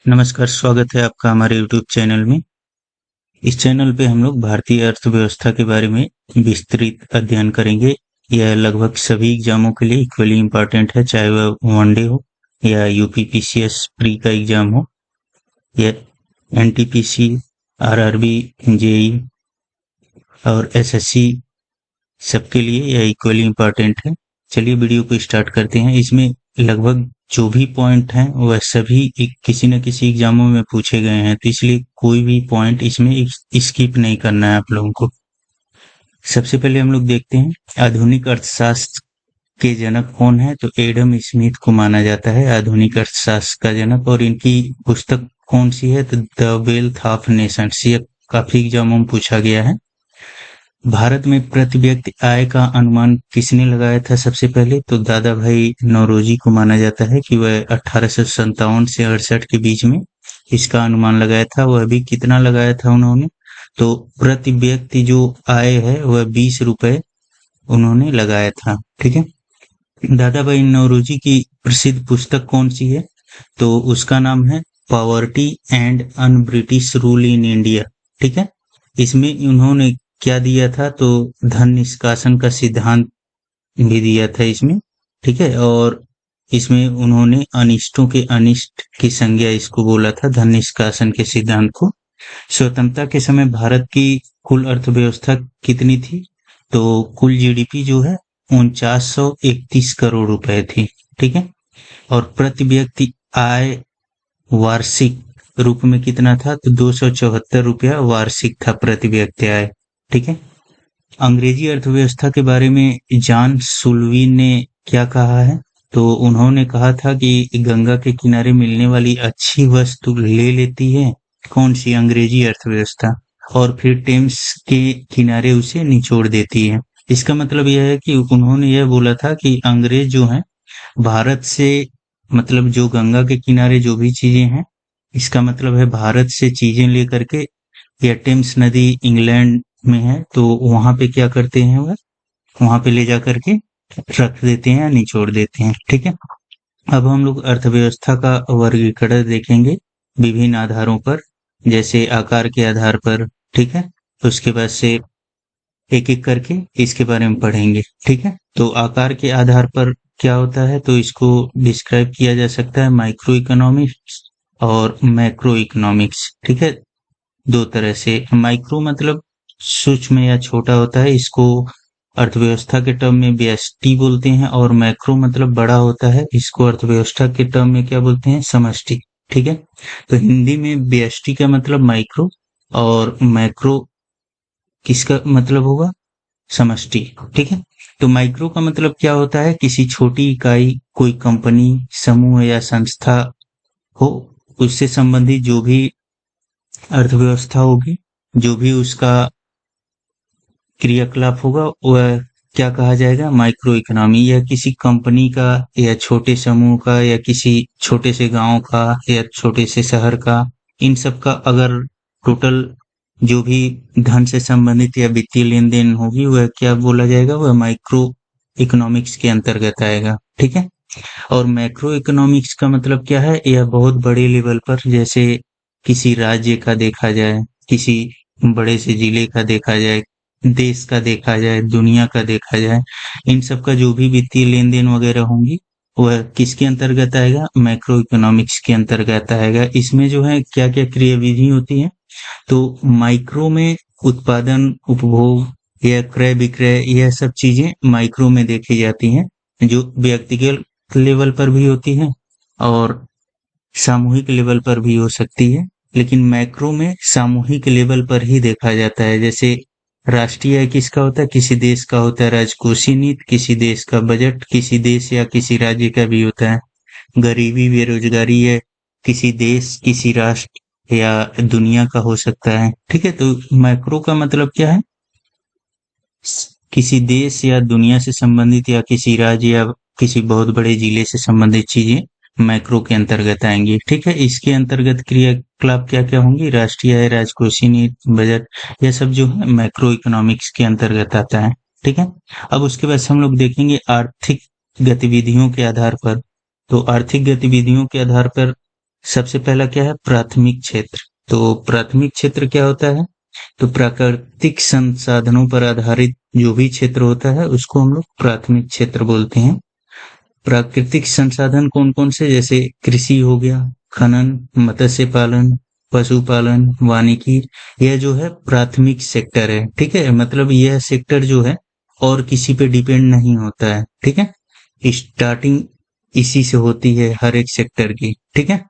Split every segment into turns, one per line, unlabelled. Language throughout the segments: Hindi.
नमस्कार, स्वागत है आपका हमारे YouTube चैनल में। इस चैनल पे हम लोग भारतीय अर्थव्यवस्था के बारे में विस्तृत अध्ययन करेंगे। यह लगभग सभी एग्जामों के लिए इक्वली इम्पोर्टेंट है, चाहे वह वनडे हो या यूपीपीसीएस प्री का एग्जाम हो या एनटीपीसी, आरआरबी, जेई और एसएससी, सबके लिए यह इक्वली इम्पोर्टेंट है। चलिए वीडियो को स्टार्ट करते हैं। इसमें लगभग जो भी पॉइंट हैं वह सभी किसी न किसी एग्जामों में पूछे गए हैं, तो इसलिए कोई भी पॉइंट इसमें स्किप नहीं करना है आप लोगों को। सबसे पहले हम लोग देखते हैं आधुनिक अर्थशास्त्र के जनक कौन है, तो एडम स्मिथ को माना जाता है आधुनिक अर्थशास्त्र का जनक। और इनकी पुस्तक कौन सी है, तो द वेल्थ ऑफ नेशंस। ये काफी एग्जामों में पूछा गया है। भारत में प्रति व्यक्ति आय का अनुमान किसने लगाया था सबसे पहले, तो दादा भाई नौरोजी को माना जाता है कि वह 1857 से 68 के बीच में इसका अनुमान लगाया था। वह भी कितना लगाया था उन्होंने, तो प्रति व्यक्ति जो आय है वह 20 रुपए उन्होंने लगाया था। ठीक है। दादा भाई नौरोजी की प्रसिद्ध पुस्तक कौन सी है, तो उसका नाम है poverty and un British rule in India. ठीक है। इसमें उन्होंने क्या दिया था, तो धन निष्कासन का सिद्धांत भी दिया था इसमें। ठीक है। और इसमें उन्होंने अनिष्टों के अनिष्ट की संज्ञा इसको बोला था, धन निष्कासन के सिद्धांत को। स्वतंत्रता के समय भारत की कुल अर्थव्यवस्था कितनी थी, तो कुल जीडीपी जो है 4931 करोड़ रुपए थी। ठीक है। और प्रति व्यक्ति आय वार्षिक रूप में कितना था, तो 274 रुपया वार्षिक था प्रति व्यक्ति आय। ठीक है। अंग्रेजी अर्थव्यवस्था के बारे में जॉन सुलवीन ने क्या कहा है, तो उन्होंने कहा था कि गंगा के किनारे मिलने वाली अच्छी वस्तु ले लेती है कौन सी, अंग्रेजी अर्थव्यवस्था, और फिर टेम्स के किनारे उसे निचोड़ देती है। इसका मतलब यह है कि उन्होंने यह बोला था कि अंग्रेज जो हैं भारत से, मतलब जो गंगा के किनारे जो भी चीजें हैं, इसका मतलब है भारत से चीजें लेकर के, या टेम्स नदी इंग्लैंड में है तो वहां पे क्या करते हैं, वह वहां पे ले जा करके रख देते हैं या निचोड़ देते हैं। ठीक है। अब हम लोग अर्थव्यवस्था का वर्गीकरण देखेंगे विभिन्न आधारों पर, जैसे आकार के आधार पर। ठीक है। उसके बाद से एक एक करके इसके बारे में पढ़ेंगे। ठीक है। तो आकार के आधार पर क्या होता है, तो इसको डिस्क्राइब किया जा सकता है माइक्रो इकोनॉमिक्स और मैक्रो इकोनॉमिक्स। ठीक है। दो तरह से, माइक्रो मतलब सूक्ष्म या छोटा होता है, इसको अर्थव्यवस्था के टर्म में व्यष्टि बोलते हैं, और मैक्रो मतलब बड़ा होता है, इसको अर्थव्यवस्था के टर्म में क्या बोलते हैं, समष्टि। ठीक है। तो हिंदी में व्यष्टि का मतलब माइक्रो और मैक्रो किसका मतलब होगा, समष्टि। ठीक है। तो माइक्रो का मतलब क्या होता है, किसी छोटी इकाई, कोई कंपनी, समूह या संस्था हो, उससे संबंधित जो भी अर्थव्यवस्था होगी, जो भी उसका क्रियाकलाप होगा, वह क्या कहा जाएगा, माइक्रो इकोनॉमी। यह किसी कंपनी का या छोटे समूह का या किसी छोटे से गांव का या छोटे से शहर का, इन सब का अगर टोटल जो भी धन से संबंधित या वित्तीय लेन देन होगी, वह क्या बोला जाएगा, वह माइक्रो इकोनॉमिक्स के अंतर्गत आएगा। ठीक है। और मैक्रो इकोनॉमिक्स का मतलब क्या है, यह बहुत बड़े लेवल पर, जैसे किसी राज्य का देखा जाए, किसी बड़े से जिले का देखा जाए, देश का देखा जाए, दुनिया का देखा जाए, इन सब का जो भी वित्तीय लेन देन वगैरह होंगी, वह किसके अंतर्गत आएगा, मैक्रो इकोनॉमिक्स के अंतर्गत आएगा। इसमें जो है क्या क्या क्रियाविधि होती है, तो माइक्रो में उत्पादन, उपभोग या क्रय विक्रय, यह सब चीजें माइक्रो में देखी जाती हैं, जो व्यक्तिगत लेवल पर भी होती है और सामूहिक लेवल पर भी हो सकती है। लेकिन मैक्रो में सामूहिक लेवल पर ही देखा जाता है। जैसे राष्ट्रीय आय किसका होता है, किसी देश का होता है, राजकोषीय नीति किसी देश का, बजट किसी देश या किसी राज्य का भी होता है, गरीबी बेरोजगारी है किसी देश, किसी राष्ट्र या दुनिया का हो सकता है। ठीक है। तो मैक्रो का मतलब क्या है, किसी देश या दुनिया से संबंधित या किसी राज्य या किसी बहुत बड़े जिले से संबंधित चीजें मैक्रो के अंतर्गत आएंगी। ठीक है। इसके अंतर्गत क्रियाकलाप क्या क्या होंगी, राष्ट्रीय आय, राजकोषीय नीति, बजट, यह सब जो है मैक्रो इकोनॉमिक्स के अंतर्गत आता है। ठीक है। अब उसके बाद हम लोग देखेंगे आर्थिक गतिविधियों के आधार पर। तो आर्थिक गतिविधियों के आधार पर सबसे पहला क्या है, प्राथमिक क्षेत्र। तो प्राथमिक क्षेत्र क्या होता है, तो प्राकृतिक संसाधनों पर आधारित जो भी क्षेत्र होता है उसको हम लोग प्राथमिक क्षेत्र बोलते हैं। प्राकृतिक संसाधन कौन कौन से, जैसे कृषि हो गया, खनन, मत्स्य पालन, पशुपालन, वानिकी, यह जो है प्राथमिक सेक्टर है। ठीक है, मतलब यह सेक्टर जो है और किसी पे डिपेंड नहीं होता है। ठीक है, स्टार्टिंग इसी से होती है हर एक सेक्टर की। ठीक है,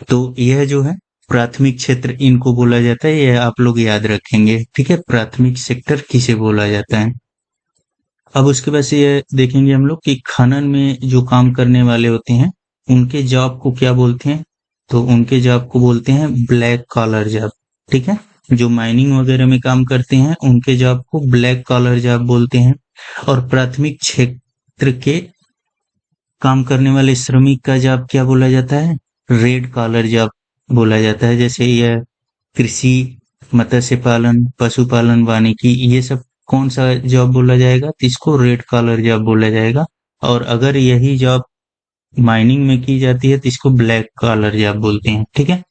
तो यह जो है प्राथमिक क्षेत्र इनको बोला जाता है, यह आप लोग याद रखेंगे। ठीक है, प्राथमिक सेक्टर किसे बोला जाता है। अब उसके बाद से ये देखेंगे हम लोग कि खनन में जो काम करने वाले होते हैं उनके जॉब को क्या बोलते हैं, तो उनके जॉब को बोलते हैं ब्लैक कॉलर जॉब। ठीक है, जो माइनिंग वगैरह में काम करते हैं उनके जॉब को ब्लैक कॉलर जॉब बोलते हैं। और प्राथमिक क्षेत्र के काम करने वाले श्रमिक का जॉब क्या बोला जाता है, रेड कॉलर जॉब बोला जाता है। जैसे यह कृषि, मत्स्य पालन, पशुपालन, वानिकी, ये सब कौन सा जॉब बोला जाएगा, तो इसको रेड कॉलर जॉब बोला जाएगा। और अगर यही जॉब माइनिंग में की जाती है तो इसको ब्लैक कॉलर जॉब बोलते हैं। ठीक है,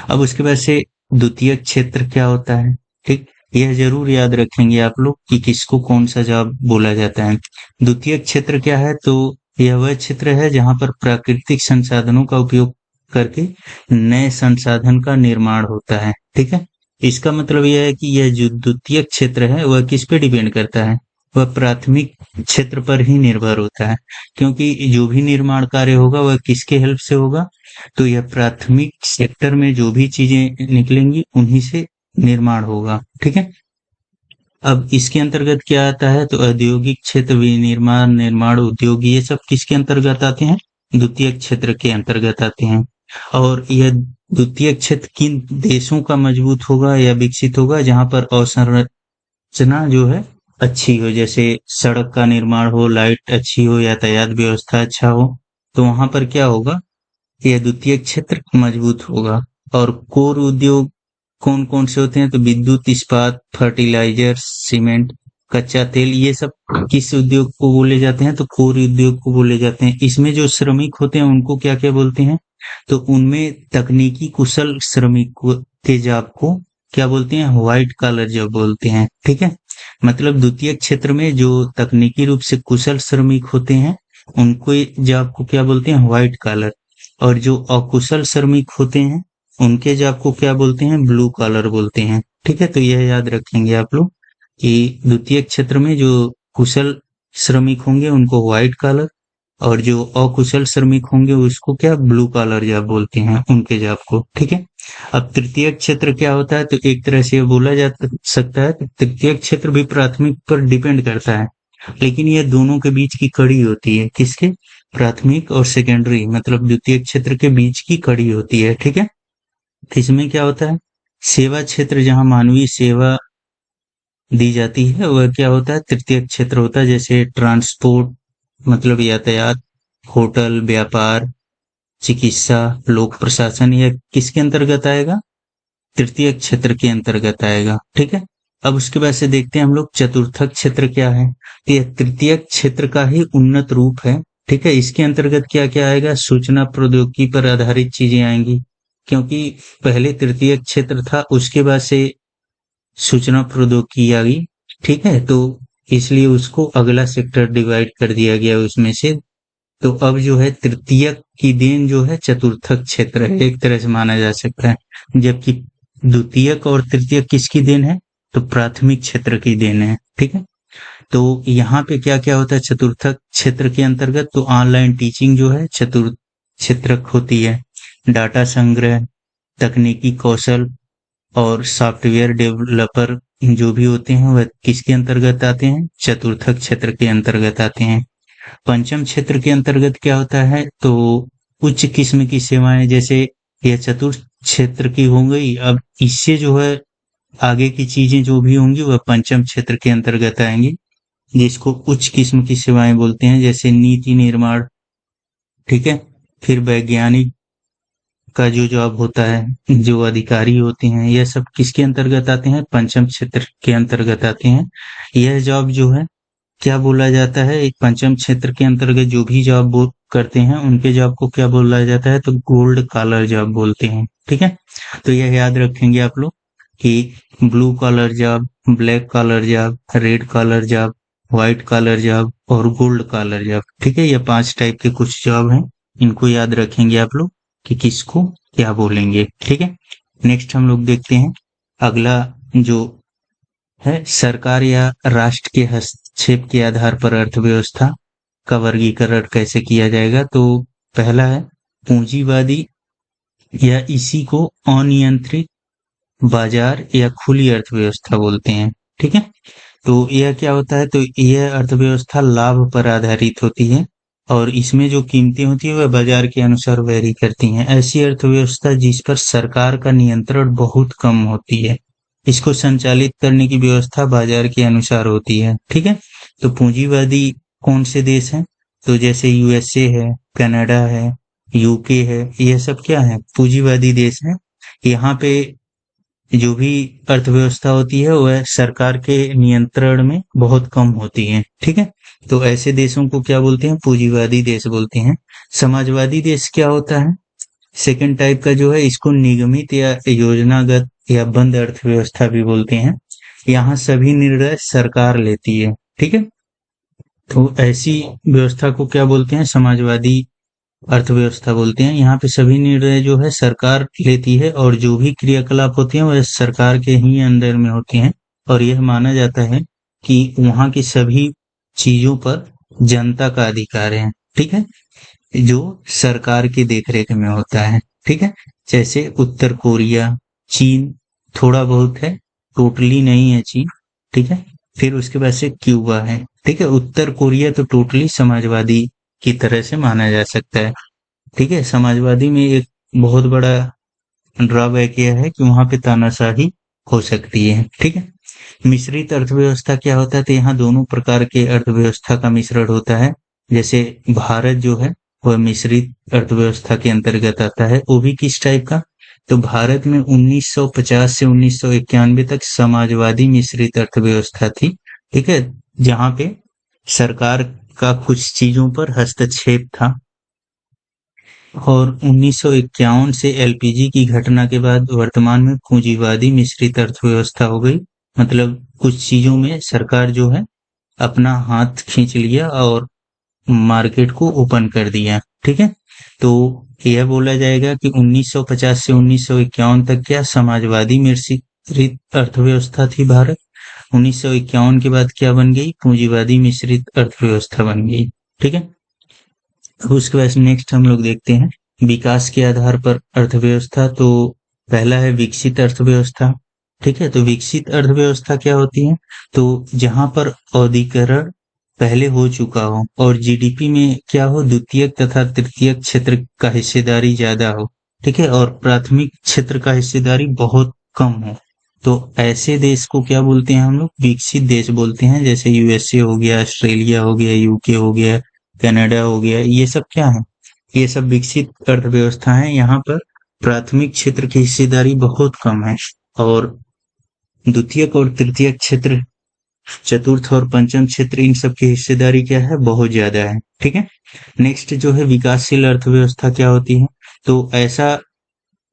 अब उसके बाद से द्वितीय क्षेत्र क्या होता है। ठीक, यह जरूर याद रखेंगे आप लोग कि किसको कौन सा जॉब बोला जाता है। द्वितीय क्षेत्र क्या है, तो यह वह क्षेत्र है जहां पर प्राकृतिक संसाधनों का उपयोग करके नए संसाधन का निर्माण होता है। ठीक है, इसका मतलब यह है कि यह जो द्वितीय क्षेत्र है वह किस पे डिपेंड करता है, वह प्राथमिक क्षेत्र पर ही निर्भर होता है। क्योंकि जो भी निर्माण कार्य होगा वह किसके हेल्प से होगा, तो यह प्राथमिक सेक्टर में जो भी चीजें निकलेंगी उन्हीं से निर्माण होगा। ठीक है, अब इसके अंतर्गत क्या आता है, तो औद्योगिक क्षेत्र, विनिर्माण, निर्माण उद्योग, ये सब किसके अंतर्गत आते हैं, द्वितीय क्षेत्र के अंतर्गत आते हैं। और यह द्वितीय क्षेत्र किन देशों का मजबूत होगा या विकसित होगा, जहां पर अवसंरचना जो है अच्छी हो, जैसे सड़क का निर्माण हो, लाइट अच्छी हो, यातायात व्यवस्था अच्छा हो, तो वहां पर क्या होगा, यह द्वितीय क्षेत्र मजबूत होगा। और कोर उद्योग कौन कौन से होते हैं, तो विद्युत, इस्पात, फर्टिलाइजर, सीमेंट, कच्चा तेल, ये सब किस उद्योग को बोले जाते हैं, तो कोर उद्योग को बोले जाते हैं। इसमें जो श्रमिक होते हैं उनको क्या क्या बोलते हैं, तो उनमें तकनीकी कुशल श्रमिक के जॉब को क्या बोलते हैं, व्हाइट कॉलर जॉब बोलते हैं। ठीक है, मतलब द्वितीय क्षेत्र में जो तकनीकी रूप से कुशल श्रमिक होते हैं उनको जॉब को क्या बोलते हैं, व्हाइट कॉलर। और जो अकुशल श्रमिक होते हैं उनके जॉब को क्या बोलते हैं, ब्लू कॉलर बोलते हैं। ठीक है, तो यह याद रखेंगे आप लोग कि द्वितीय क्षेत्र में जो कुशल श्रमिक होंगे उनको व्हाइट कॉलर, और जो अकुशल श्रमिक होंगे उसको क्या, ब्लू कॉलर जॉब बोलते हैं उनके जॉब को। ठीक है, अब तृतीय क्षेत्र क्या होता है, तो एक तरह से बोला जा सकता है कि तृतीय क्षेत्र भी प्राथमिक पर डिपेंड करता है, लेकिन ये दोनों के बीच की कड़ी होती है, किसके, प्राथमिक और सेकेंडरी, मतलब द्वितीय क्षेत्र के बीच की कड़ी होती है। ठीक है, इसमें क्या होता है, सेवा क्षेत्र, जहां मानवीय सेवा दी जाती है वह क्या होता है, तृतीय क्षेत्र होता है। जैसे ट्रांसपोर्ट, मतलब यातायात, होटल, व्यापार, चिकित्सा, लोक प्रशासन, यह किसके अंतर्गत आएगा, तृतीय क्षेत्र के अंतर्गत आएगा। ठीक है, अब उसके बाद से देखते हैं हम लोग चतुर्थक क्षेत्र क्या है, तो यह तृतीय क्षेत्र का ही उन्नत रूप है। ठीक है, इसके अंतर्गत क्या क्या आएगा, सूचना प्रौद्योगिकी पर आधारित चीजें आएंगी, क्योंकि पहले तृतीय क्षेत्र था उसके बाद से सूचना प्रौद्योगिकी आ गई। ठीक है, तो इसलिए उसको अगला सेक्टर डिवाइड कर दिया गया उसमें से। तो अब जो है तृतीय की देन जो है चतुर्थक क्षेत्र है, एक तरह से माना जा सकता है, जबकि द्वितीयक और तृतीयक किसकी देन है, तो प्राथमिक क्षेत्र की देन है। ठीक है, तो यहाँ पे क्या क्या होता है चतुर्थक क्षेत्र के अंतर्गत, तो ऑनलाइन टीचिंग जो है चतुर्थ क्षेत्रक होती है, डाटा संग्रह, तकनीकी कौशल और सॉफ्टवेयर डेवलपर जो भी होते हैं वह किसके अंतर्गत आते हैं, चतुर्थक क्षेत्र के अंतर्गत आते हैं। पंचम क्षेत्र के अंतर्गत क्या होता है, तो उच्च किस्म की सेवाएं, जैसे यह चतुर्थ क्षेत्र की हो गई, अब इससे जो है आगे की चीजें जो भी होंगी वह पंचम क्षेत्र के अंतर्गत आएंगी, जिसको उच्च किस्म की सेवाएं बोलते हैं, जैसे नीति निर्माण। ठीक है, फिर वैज्ञानिक का जो जॉब होता है, जो अधिकारी होते हैं, यह सब किसके अंतर्गत आते हैं, पंचम क्षेत्र के अंतर्गत आते हैं। यह जॉब जो है क्या बोला जाता है, एक पंचम क्षेत्र के अंतर्गत जो भी जॉब करते हैं उनके जॉब को क्या बोला जाता है, तो गोल्ड कॉलर जॉब बोलते हैं। ठीक है, तो यह याद रखेंगे आप लोग कि blue collar job, black collar job, red collar job, white collar job और गोल्ड कॉलर जॉब। ठीक है, ये 5 टाइप के कुछ जॉब हैं, इनको याद रखेंगे आप लोग कि किसको क्या बोलेंगे। ठीक है, नेक्स्ट हम लोग देखते हैं अगला जो है, सरकार या राष्ट्र के हस्तक्षेप के आधार पर अर्थव्यवस्था का वर्गीकरण कैसे किया जाएगा। तो पहला है पूंजीवादी या इसी को अनियंत्रित बाजार या खुली अर्थव्यवस्था बोलते हैं। ठीक है, तो यह क्या होता है, तो यह अर्थव्यवस्था लाभ पर आधारित होती है और इसमें जो कीमतें होती है वह बाजार के अनुसार वेरी करती हैं। ऐसी अर्थव्यवस्था जिस पर सरकार का नियंत्रण बहुत कम होती है, इसको संचालित करने की व्यवस्था बाजार के अनुसार होती है। ठीक है, तो पूंजीवादी कौन से देश हैं, तो जैसे यूएसए है, कनाडा है, यूके है, यह सब क्या है, पूंजीवादी देश हैं। यहाँ पे जो भी अर्थव्यवस्था होती है वह सरकार के नियंत्रण में बहुत कम होती है। ठीक है, तो ऐसे देशों को क्या बोलते हैं, पूंजीवादी देश बोलते हैं। समाजवादी देश क्या होता है, सेकंड टाइप का जो है, इसको निगमित या योजनागत या बंद अर्थव्यवस्था भी बोलते हैं। यहाँ सभी निर्णय सरकार लेती है। ठीक है, तो ऐसी व्यवस्था को क्या बोलते हैं, समाजवादी अर्थव्यवस्था बोलते हैं। यहाँ पे सभी निर्णय जो है सरकार लेती है और जो भी क्रियाकलाप होते हैं वह सरकार के ही अंदर में होते हैं और यह माना जाता है कि वहाँ की सभी चीजों पर जनता का अधिकार है। ठीक है, जो सरकार की देखरेख में होता है। ठीक है, जैसे उत्तर कोरिया, चीन थोड़ा बहुत है, टोटली नहीं है चीन। ठीक है, फिर उसके बाद से क्यूबा है। ठीक है, उत्तर कोरिया तो टोटली समाजवादी की तरह से माना जा सकता है। ठीक है, समाजवादी में एक बहुत बड़ा ड्रॉबैक यह है कि वहां पे तानाशाही हो सकती है। ठीक है, मिश्रित अर्थव्यवस्था क्या होता है, तो यहाँ दोनों प्रकार के अर्थव्यवस्था का मिश्रण होता है। जैसे भारत जो है वह मिश्रित अर्थव्यवस्था के अंतर्गत आता है। वो भी किस टाइप का, तो भारत में 1950 से 1991 तक समाजवादी मिश्रित अर्थव्यवस्था थी। ठीक है, जहां पे सरकार का कुछ चीजों पर हस्तक्षेप था और 1951 से एलपीजी की घटना के बाद वर्तमान में पूंजीवादी मिश्रित अर्थव्यवस्था हो गई। मतलब कुछ चीजों में सरकार जो है अपना हाथ खींच लिया और मार्केट को ओपन कर दिया। ठीक है, तो यह बोला जाएगा कि 1950 से 1951 तक क्या समाजवादी मिश्रित अर्थव्यवस्था थी भारत। 1951 के बाद क्या बन गई, पूंजीवादी मिश्रित अर्थव्यवस्था बन गई। ठीक है, अब उसके बाद नेक्स्ट हम लोग देखते हैं विकास के आधार पर अर्थव्यवस्था। तो पहला है विकसित अर्थव्यवस्था। ठीक है, तो विकसित अर्थव्यवस्था क्या होती है, तो जहां पर औद्योगिकरण पहले हो चुका हो और जीडीपी में क्या हो, द्वितीयक तथा तृतीयक क्षेत्र का हिस्सेदारी ज्यादा हो। ठीक है, और प्राथमिक क्षेत्र का हिस्सेदारी बहुत कम हो, तो ऐसे देश को क्या बोलते हैं हम लोग, विकसित देश बोलते हैं। जैसे यूएसए हो गया, ऑस्ट्रेलिया हो गया, यूके हो गया, कनाडा हो गया, ये सब क्या है, ये सब विकसित अर्थव्यवस्था है। यहाँ पर प्राथमिक क्षेत्र की हिस्सेदारी बहुत कम है और द्वितीयक और तृतीयक क्षेत्र, चतुर्थ और पंचम क्षेत्र, इन सब की हिस्सेदारी क्या है, बहुत ज्यादा है। ठीक है, नेक्स्ट जो है विकासशील अर्थव्यवस्था क्या होती है, तो ऐसा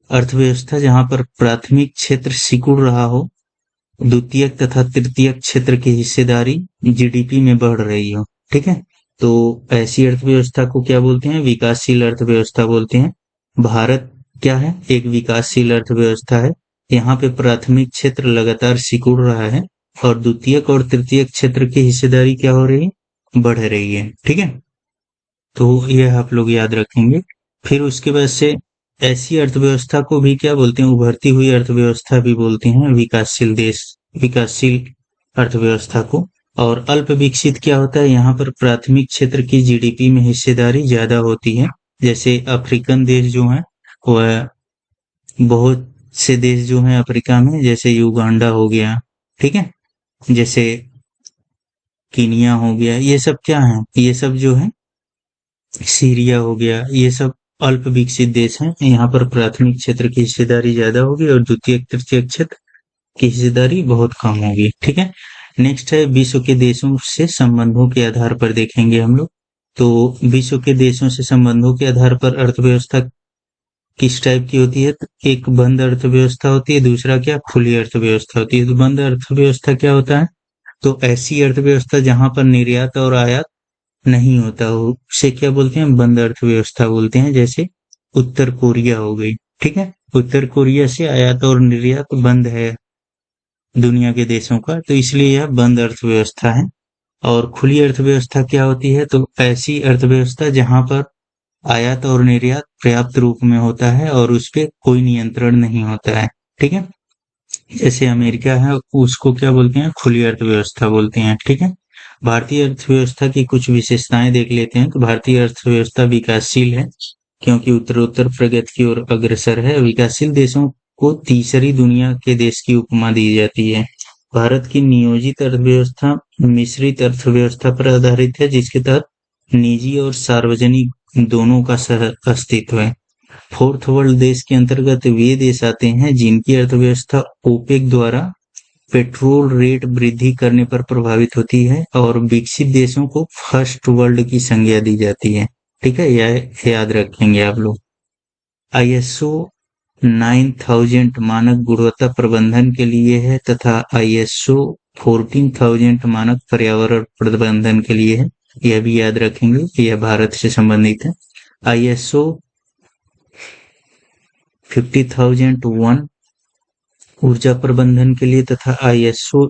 अर्थव्यवस्था जहां पर प्राथमिक क्षेत्र सिकुड़ रहा हो, द्वितीयक तथा तृतीयक क्षेत्र की हिस्सेदारी जीडीपी में बढ़ रही हो। ठीक है, तो ऐसी अर्थव्यवस्था को क्या बोलते हैं, विकासशील अर्थव्यवस्था बोलते हैं। भारत क्या है, एक विकासशील अर्थव्यवस्था है। यहाँ पे प्राथमिक क्षेत्र लगातार सिकुड़ रहा है और द्वितीयक और तृतीयक क्षेत्र की हिस्सेदारी क्या हो रही है, बढ़ रही है। ठीक है, तो यह आप लोग याद रखेंगे। फिर उसके बाद से ऐसी अर्थव्यवस्था को भी क्या बोलते हैं, उभरती हुई अर्थव्यवस्था भी बोलते हैं, विकासशील देश, विकासशील अर्थव्यवस्था को। और अल्प विकसित क्या होता है, यहाँ पर प्राथमिक क्षेत्र की जीडीपी में हिस्सेदारी ज्यादा होती है। जैसे अफ्रीकन देश जो है वह, बहुत से देश जो हैं अफ्रीका में, जैसे युगांडा हो गया, ठीक है, जैसे कीनिया हो गया, ये सब क्या है, ये सब जो है सीरिया हो गया, ये सब अल्प विकसित देश हैं। यहाँ पर प्राथमिक क्षेत्र की हिस्सेदारी ज्यादा होगी और द्वितीय तृतीय क्षेत्र की हिस्सेदारी बहुत कम होगी। ठीक है, नेक्स्ट है विश्व के देशों से संबंधों के आधार पर देखेंगे हम लोग। तो विश्व के देशों से संबंधों के आधार पर अर्थव्यवस्था किस टाइप की होती है? तो एक बंद अर्थव्यवस्था होती है, दूसरा क्या खुली अर्थव्यवस्था होती है। तो बंद अर्थव्यवस्था क्या होता है? तो ऐसी अर्थव्यवस्था जहां पर निर्यात और आयात नहीं होता हो, उसे क्या बोलते हैं? बंद अर्थव्यवस्था बोलते हैं। जैसे उत्तर कोरिया हो गई, ठीक है। उत्तर कोरिया से आयात और निर्यात बंद है दुनिया के देशों का, तो इसलिए यह बंद अर्थव्यवस्था है। और खुली अर्थव्यवस्था क्या होती है? तो ऐसी अर्थव्यवस्था जहां पर आयात और निर्यात पर्याप्त रूप में होता है और उस पे कोई नियंत्रण नहीं होता है, ठीक है। जैसे अमेरिका है, उसको क्या बोलते हैं? खुली अर्थव्यवस्था बोलते हैं, ठीक है। भारतीय अर्थव्यवस्था की कुछ विशेषताएं देख लेते हैं। तो भारतीय अर्थव्यवस्था विकासशील है क्योंकि उत्तरोत्तर प्रगति की ओर अग्रसर है। विकासशील देशों को तीसरी दुनिया के देश की उपमा दी जाती है। भारत की नियोजित अर्थव्यवस्था मिश्रित अर्थव्यवस्था पर आधारित है, जिसके तहत निजी और सार्वजनिक दोनों का सह अस्तित्व है। फोर्थ वर्ल्ड देश के अंतर्गत वे देश आते हैं जिनकी अर्थव्यवस्था ओपेक द्वारा पेट्रोल रेट वृद्धि करने पर प्रभावित होती है, और विकसित देशों को फर्स्ट वर्ल्ड की संज्ञा दी जाती है, ठीक है। यह याद रखेंगे आप लोग। आईएसओ 9000 मानक गुणवत्ता प्रबंधन के लिए है तथा आईएसओ 14000 मानक पर्यावरण प्रबंधन के लिए है। यह भी याद रखेंगे कि यह भारत से संबंधित है। आईएसओ 50001 ऊर्जा प्रबंधन के लिए तथा आईएसओ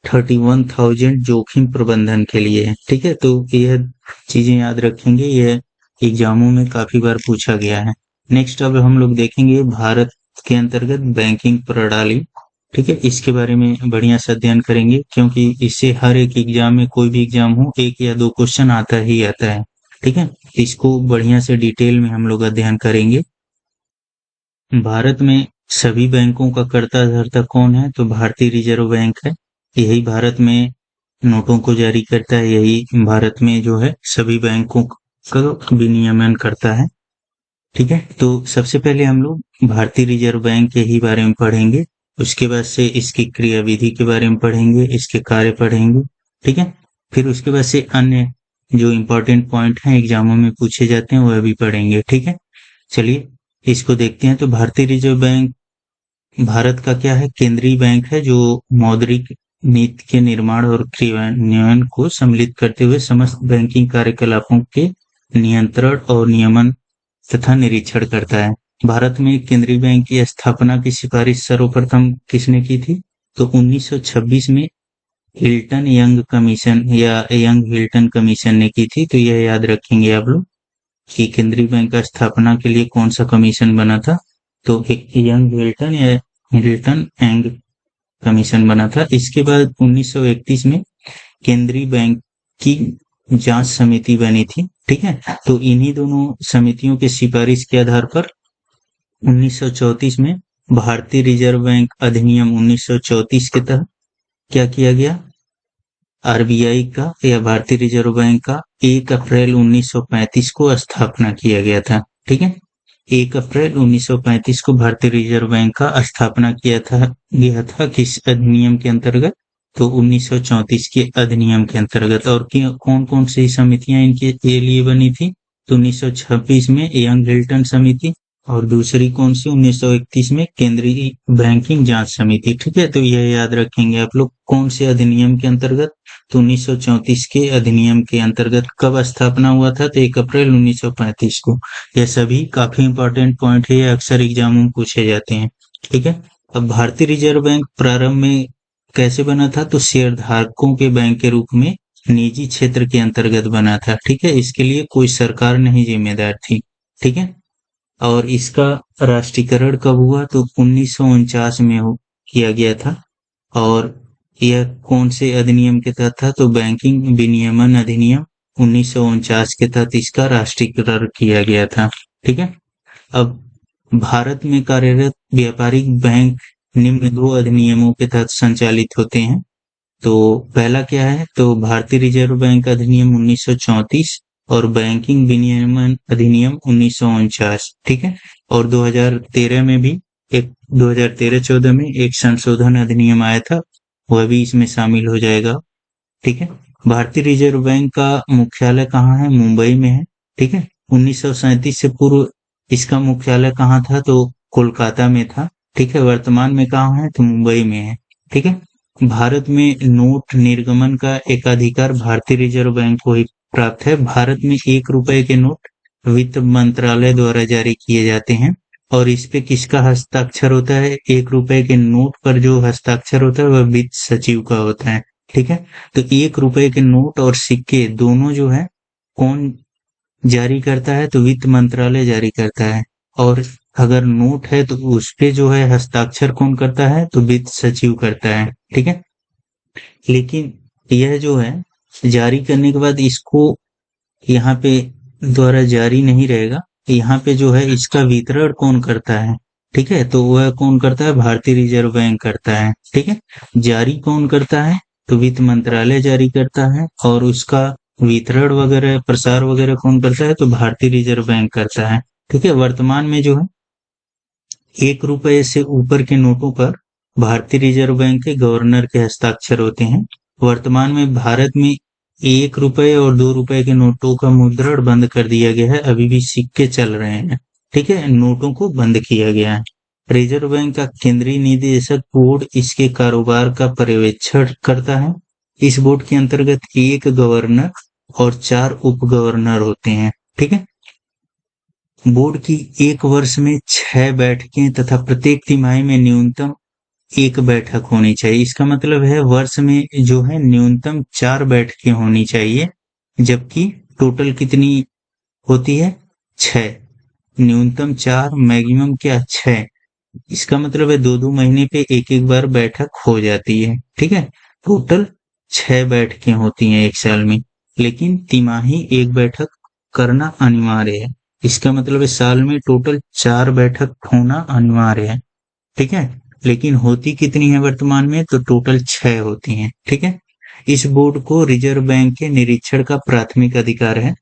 31000 जोखिम प्रबंधन के लिए है, ठीक है। तो यह चीजें याद रखेंगे, यह एग्जामों में काफी बार पूछा गया है। नेक्स्ट अब हम लोग देखेंगे भारत के अंतर्गत बैंकिंग प्रणाली, ठीक है। इसके बारे में बढ़िया से अध्ययन करेंगे क्योंकि इससे हर एक एग्जाम में, कोई भी एग्जाम हो, एक या दो क्वेश्चन आता ही आता है, ठीक है। इसको बढ़िया से डिटेल में हम लोग अध्ययन करेंगे। भारत में सभी बैंकों का कर्ता धर्ता कौन है? तो भारतीय रिजर्व बैंक है। यही भारत में नोटों को जारी करता है, यही भारत में जो है सभी बैंकों का विनियमन करता है, ठीक है। तो सबसे पहले हम लोग भारतीय रिजर्व बैंक के ही बारे में पढ़ेंगे, उसके बाद से इसकी क्रियाविधि के बारे में पढ़ेंगे, इसके कार्य पढ़ेंगे, ठीक है। फिर उसके बाद से अन्य जो इम्पोर्टेंट पॉइंट हैं एग्जामों में पूछे जाते हैं वह भी पढ़ेंगे, ठीक है। चलिए इसको देखते हैं। तो भारतीय रिजर्व बैंक भारत का क्या है? केंद्रीय बैंक है जो मौद्रिक नीति के निर्माण और क्रियान्वयन को सम्मिलित करते हुए समस्त बैंकिंग कार्यकलापों के नियंत्रण और नियमन तथा निरीक्षण करता है। भारत में केंद्रीय बैंक की स्थापना की सिफारिश सर्वप्रथम किसने की थी? तो 1926 में हिल्टन यंग कमीशन या यंग हिल्टन कमीशन ने की थी। तो यह याद रखेंगे आप लोग कि केंद्रीय बैंक का स्थापना के लिए कौन सा कमीशन बना था? तो यंग हिल्टन या हिल्टन यंग कमीशन बना था। इसके बाद 1931 में केंद्रीय बैंक की जांच समिति बनी थी, ठीक है। तो इन्हीं दोनों समितियों के सिफारिश के आधार पर 1934 में भारतीय रिजर्व बैंक अधिनियम 1934 के तहत क्या किया गया? आरबीआई का या भारतीय रिजर्व बैंक का 1 अप्रैल 1935 को स्थापना किया गया था, ठीक है। 1 अप्रैल 1935 को भारतीय रिजर्व बैंक का स्थापना गया था किस अधिनियम के अंतर्गत? तो 1934 के अधिनियम के अंतर्गत। और कौन कौन सी समितियां इनके लिए बनी थी? तो 1926 में यंग हिल्टन समिति, और दूसरी कौन सी? 1931 में केंद्रीय बैंकिंग जांच समिति, ठीक है। तो यह याद रखेंगे आप लोग। कौन से अधिनियम के अंतर्गत? तो 1934 के अधिनियम के अंतर्गत। कब स्थापना हुआ था? तो 1 अप्रैल 1935 को। यह सभी काफी इंपॉर्टेंट पॉइंट है, अक्सर एग्जामों में पूछे जाते हैं, ठीक है। अब भारतीय रिजर्व बैंक प्रारंभ में कैसे बना था? तो शेयरधारकों के बैंक के रूप में निजी क्षेत्र के अंतर्गत बना था, ठीक है। इसके लिए कोई सरकार नहीं जिम्मेदार थी, ठीक है। और इसका राष्ट्रीयकरण कब हुआ? तो 1949 में किया गया था। और यह कौन से अधिनियम के तहत था? तो बैंकिंग विनियमन अधिनियम 1949 के तहत इसका राष्ट्रीयकरण किया गया था, ठीक है। अब भारत में कार्यरत व्यापारिक बैंक निम्न दो अधिनियमों के तहत संचालित होते हैं। तो पहला क्या है? तो भारतीय रिजर्व बैंक अधिनियम 1934 और बैंकिंग विनियमन अधिनियम 1949, ठीक है। और 2013 में भी 2013-14 में एक संशोधन अधिनियम आया था वह भी इसमें शामिल हो जाएगा। ठीक है। भारतीय रिजर्व बैंक का मुख्यालय कहाँ है? मुंबई में है। ठीक है। 1937 से पूर्व इसका मुख्यालय कहाँ था? तो कोलकाता में था। ठीक है। वर्तमान में कहाँ है? तो मुंबई में है। ठीक है। भारत में नोट निर्गमन का एकाधिकार भारतीय रिजर्व बैंक को ही प्राप्त है। भारत में 1 रुपए के नोट वित्त मंत्रालय द्वारा जारी किए जाते हैं और इस पे किसका हस्ताक्षर होता है? 1 रुपए के नोट पर जो हस्ताक्षर होता है वह वित्त सचिव का होता है। ठीक है। तो 1 रुपए के नोट और सिक्के दोनों जो है कौन जारी करता है? तो वित्त मंत्रालय जारी करता है। और अगर नोट है तो उस पे जो है हस्ताक्षर कौन करता है? तो वित्त सचिव करता है। ठीक है। लेकिन यह जो है जारी करने के बाद इसको यहाँ पे द्वारा जारी नहीं रहेगा। यहाँ पे जो है इसका वितरण कौन करता है? ठीक है। तो वह कौन करता है? भारतीय रिजर्व बैंक करता है। ठीक है। जारी कौन करता है? तो वित्त मंत्रालय जारी करता है और उसका वितरण वगैरह प्रसार वगैरह कौन करता है? तो भारतीय रिजर्व बैंक करता है। ठीक है। वर्तमान में जो है 1 रुपए से ऊपर के नोटों पर भारतीय रिजर्व बैंक के गवर्नर के हस्ताक्षर होते हैं। वर्तमान में भारत में 1 रुपए और 2 रुपए के नोटों का मुद्रण बंद कर दिया गया है। अभी भी सिक्के चल रहे हैं। ठीक है। नोटों को बंद किया गया है। रिजर्व बैंक का केंद्रीय निदेशक बोर्ड इसके कारोबार का पर्यवेक्षण करता है। इस बोर्ड के अंतर्गत 1 गवर्नर और 4 उप गवर्नर होते हैं। ठीक है। बोर्ड की 1 वर्ष में 6 बैठकें तथा प्रत्येक तिमाही में न्यूनतम 1 बैठक होनी चाहिए। इसका मतलब है वर्ष में जो है न्यूनतम 4 बैठकें होनी चाहिए, जबकि टोटल कितनी होती है? 6। न्यूनतम 4, मैक्सिमम क्या? 6। इसका मतलब है 2-2 महीने पे एक-एक बार बैठक हो जाती है। ठीक है। टोटल 6 बैठकें होती हैं 1 साल में, लेकिन तिमाही 1 बैठक करना अनिवार्य है। इसका मतलब है साल में टोटल 4 बैठक होना अनिवार्य है। ठीक है। लेकिन होती कितनी है वर्तमान में? तो टोटल 6 होती हैं। ठीक है। इस बोर्ड को रिजर्व बैंक के निरीक्षण का प्राथमिक अधिकार है।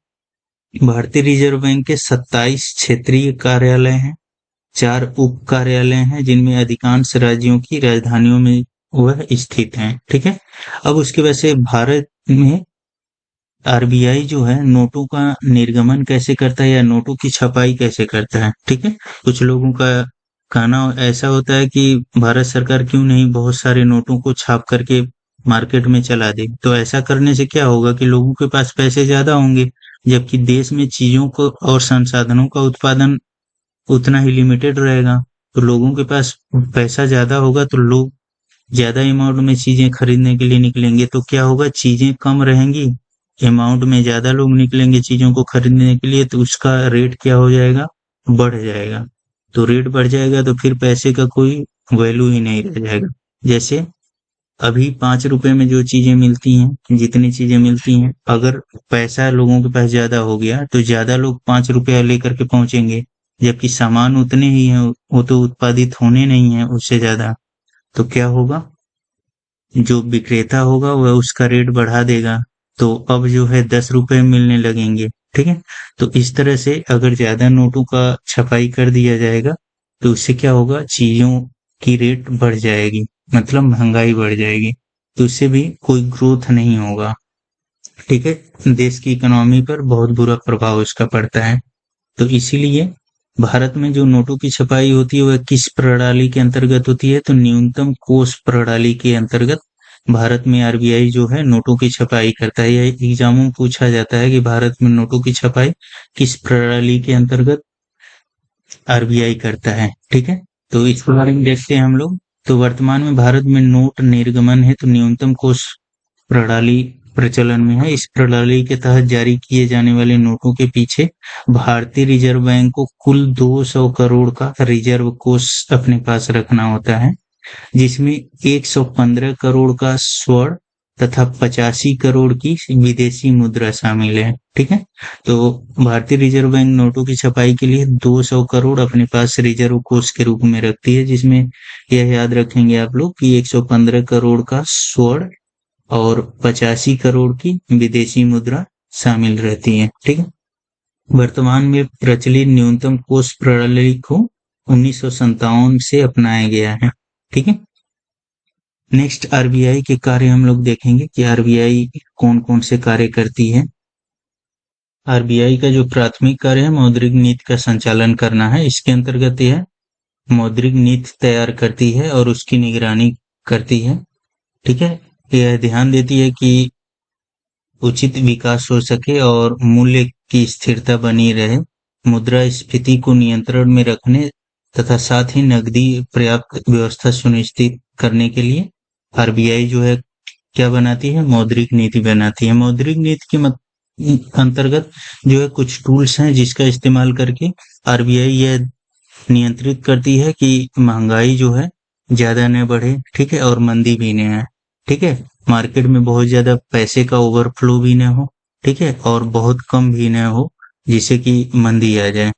भारतीय रिजर्व बैंक के 27 क्षेत्रीय कार्यालय हैं, 4 उप कार्यालय हैं जिनमें अधिकांश राज्यों की राजधानियों में वह स्थित हैं। ठीक है। अब उसके वैसे भारत में आरबीआई जो है नोटों का निर्गमन कैसे करता है या नोटों की छपाई कैसे करता है? ठीक है। कुछ लोगों का कहना ऐसा होता है कि भारत सरकार क्यों नहीं बहुत सारे नोटों को छाप करके मार्केट में चला दे। तो ऐसा करने से क्या होगा कि लोगों के पास पैसे ज्यादा होंगे, जबकि देश में चीजों को और संसाधनों का उत्पादन उतना ही लिमिटेड रहेगा। तो लोगों के पास पैसा ज्यादा होगा तो लोग ज्यादा अमाउंट में चीजें खरीदने के लिए निकलेंगे। तो क्या होगा? चीजें कम रहेंगी, अमाउंट में ज्यादा लोग निकलेंगे चीजों को खरीदने के लिए, तो उसका रेट क्या हो जाएगा? बढ़ जाएगा। तो रेट बढ़ जाएगा तो फिर पैसे का कोई वैल्यू ही नहीं रह जाएगा। जैसे अभी 5 रुपए में जो चीजें मिलती हैं, जितनी चीजें मिलती हैं, अगर पैसा लोगों के पास ज्यादा हो गया तो ज्यादा लोग 5 रुपया लेकर के पहुंचेंगे, जबकि सामान उतने ही हैं, वो तो उत्पादित होने नहीं है उससे ज्यादा। तो क्या होगा? जो विक्रेता होगा वह उसका रेट बढ़ा देगा। तो अब जो है 10 रुपए मिलने लगेंगे। ठीक है। तो इस तरह से अगर ज्यादा नोटों का छपाई कर दिया जाएगा तो उससे क्या होगा? चीजों की रेट बढ़ जाएगी, मतलब महंगाई बढ़ जाएगी। तो उससे भी कोई ग्रोथ नहीं होगा। ठीक है। देश की इकोनॉमी पर बहुत बुरा प्रभाव इसका पड़ता है। तो इसीलिए भारत में जो नोटों की छपाई होती है वह किस प्रणाली के अंतर्गत होती है? तो न्यूनतम कोष प्रणाली के अंतर्गत भारत में आरबीआई जो है नोटों की छपाई करता है। यह एग्जामों में पूछा जाता है कि भारत में नोटों की छपाई किस प्रणाली के अंतर्गत आरबीआई करता है। ठीक है। तो इसके बारे में देखते हैं हम लोग। तो वर्तमान में भारत में नोट निर्गमन है तो न्यूनतम कोष प्रणाली प्रचलन में है। इस प्रणाली के तहत जारी किए जाने वाले नोटों के पीछे भारतीय रिजर्व बैंक को कुल 200 करोड़ का रिजर्व कोष अपने पास रखना होता है, जिसमें 115 करोड़ का स्वर्ण तथा 85 करोड़ की विदेशी मुद्रा शामिल है। ठीक है। तो भारतीय रिजर्व बैंक नोटों की छपाई के लिए 200 करोड़ अपने पास रिजर्व कोष के रूप में रखती है, जिसमें यह याद रखेंगे आप लोग कि 115 करोड़ का स्वर्ण और 85 करोड़ की विदेशी मुद्रा शामिल रहती है। ठीक है। वर्तमान में प्रचलित न्यूनतम कोष प्रणाली को 1957 से अपनाया गया है। ठीक है। नेक्स्ट आरबीआई के कार्य हम लोग देखेंगे कि आरबीआई कौन कौन से कार्य करती है। आरबीआई का जो प्राथमिक कार्य है मौद्रिक नीति का संचालन करना है। इसके अंतर्गत यह मौद्रिक नीति तैयार करती है और उसकी निगरानी करती है। ठीक है, यह ध्यान देती है कि उचित विकास हो सके और मूल्य की स्थिरता बनी रहे, मुद्रास्फीति को नियंत्रण में रखने तथा साथ ही नकदी पर्याप्त व्यवस्था सुनिश्चित करने के लिए आरबीआई जो है क्या बनाती है, मौद्रिक नीति बनाती है। मौद्रिक नीति के अंतर्गत जो है कुछ टूल्स हैं जिसका इस्तेमाल करके आरबीआई यह नियंत्रित करती है कि महंगाई जो है ज्यादा न बढ़े, ठीक है, और मंदी भी न आए, ठीक है, मार्केट में बहुत ज्यादा पैसे का ओवरफ्लो भी न हो, ठीक है, और बहुत कम भी न हो जिससे कि मंदी आ जाए,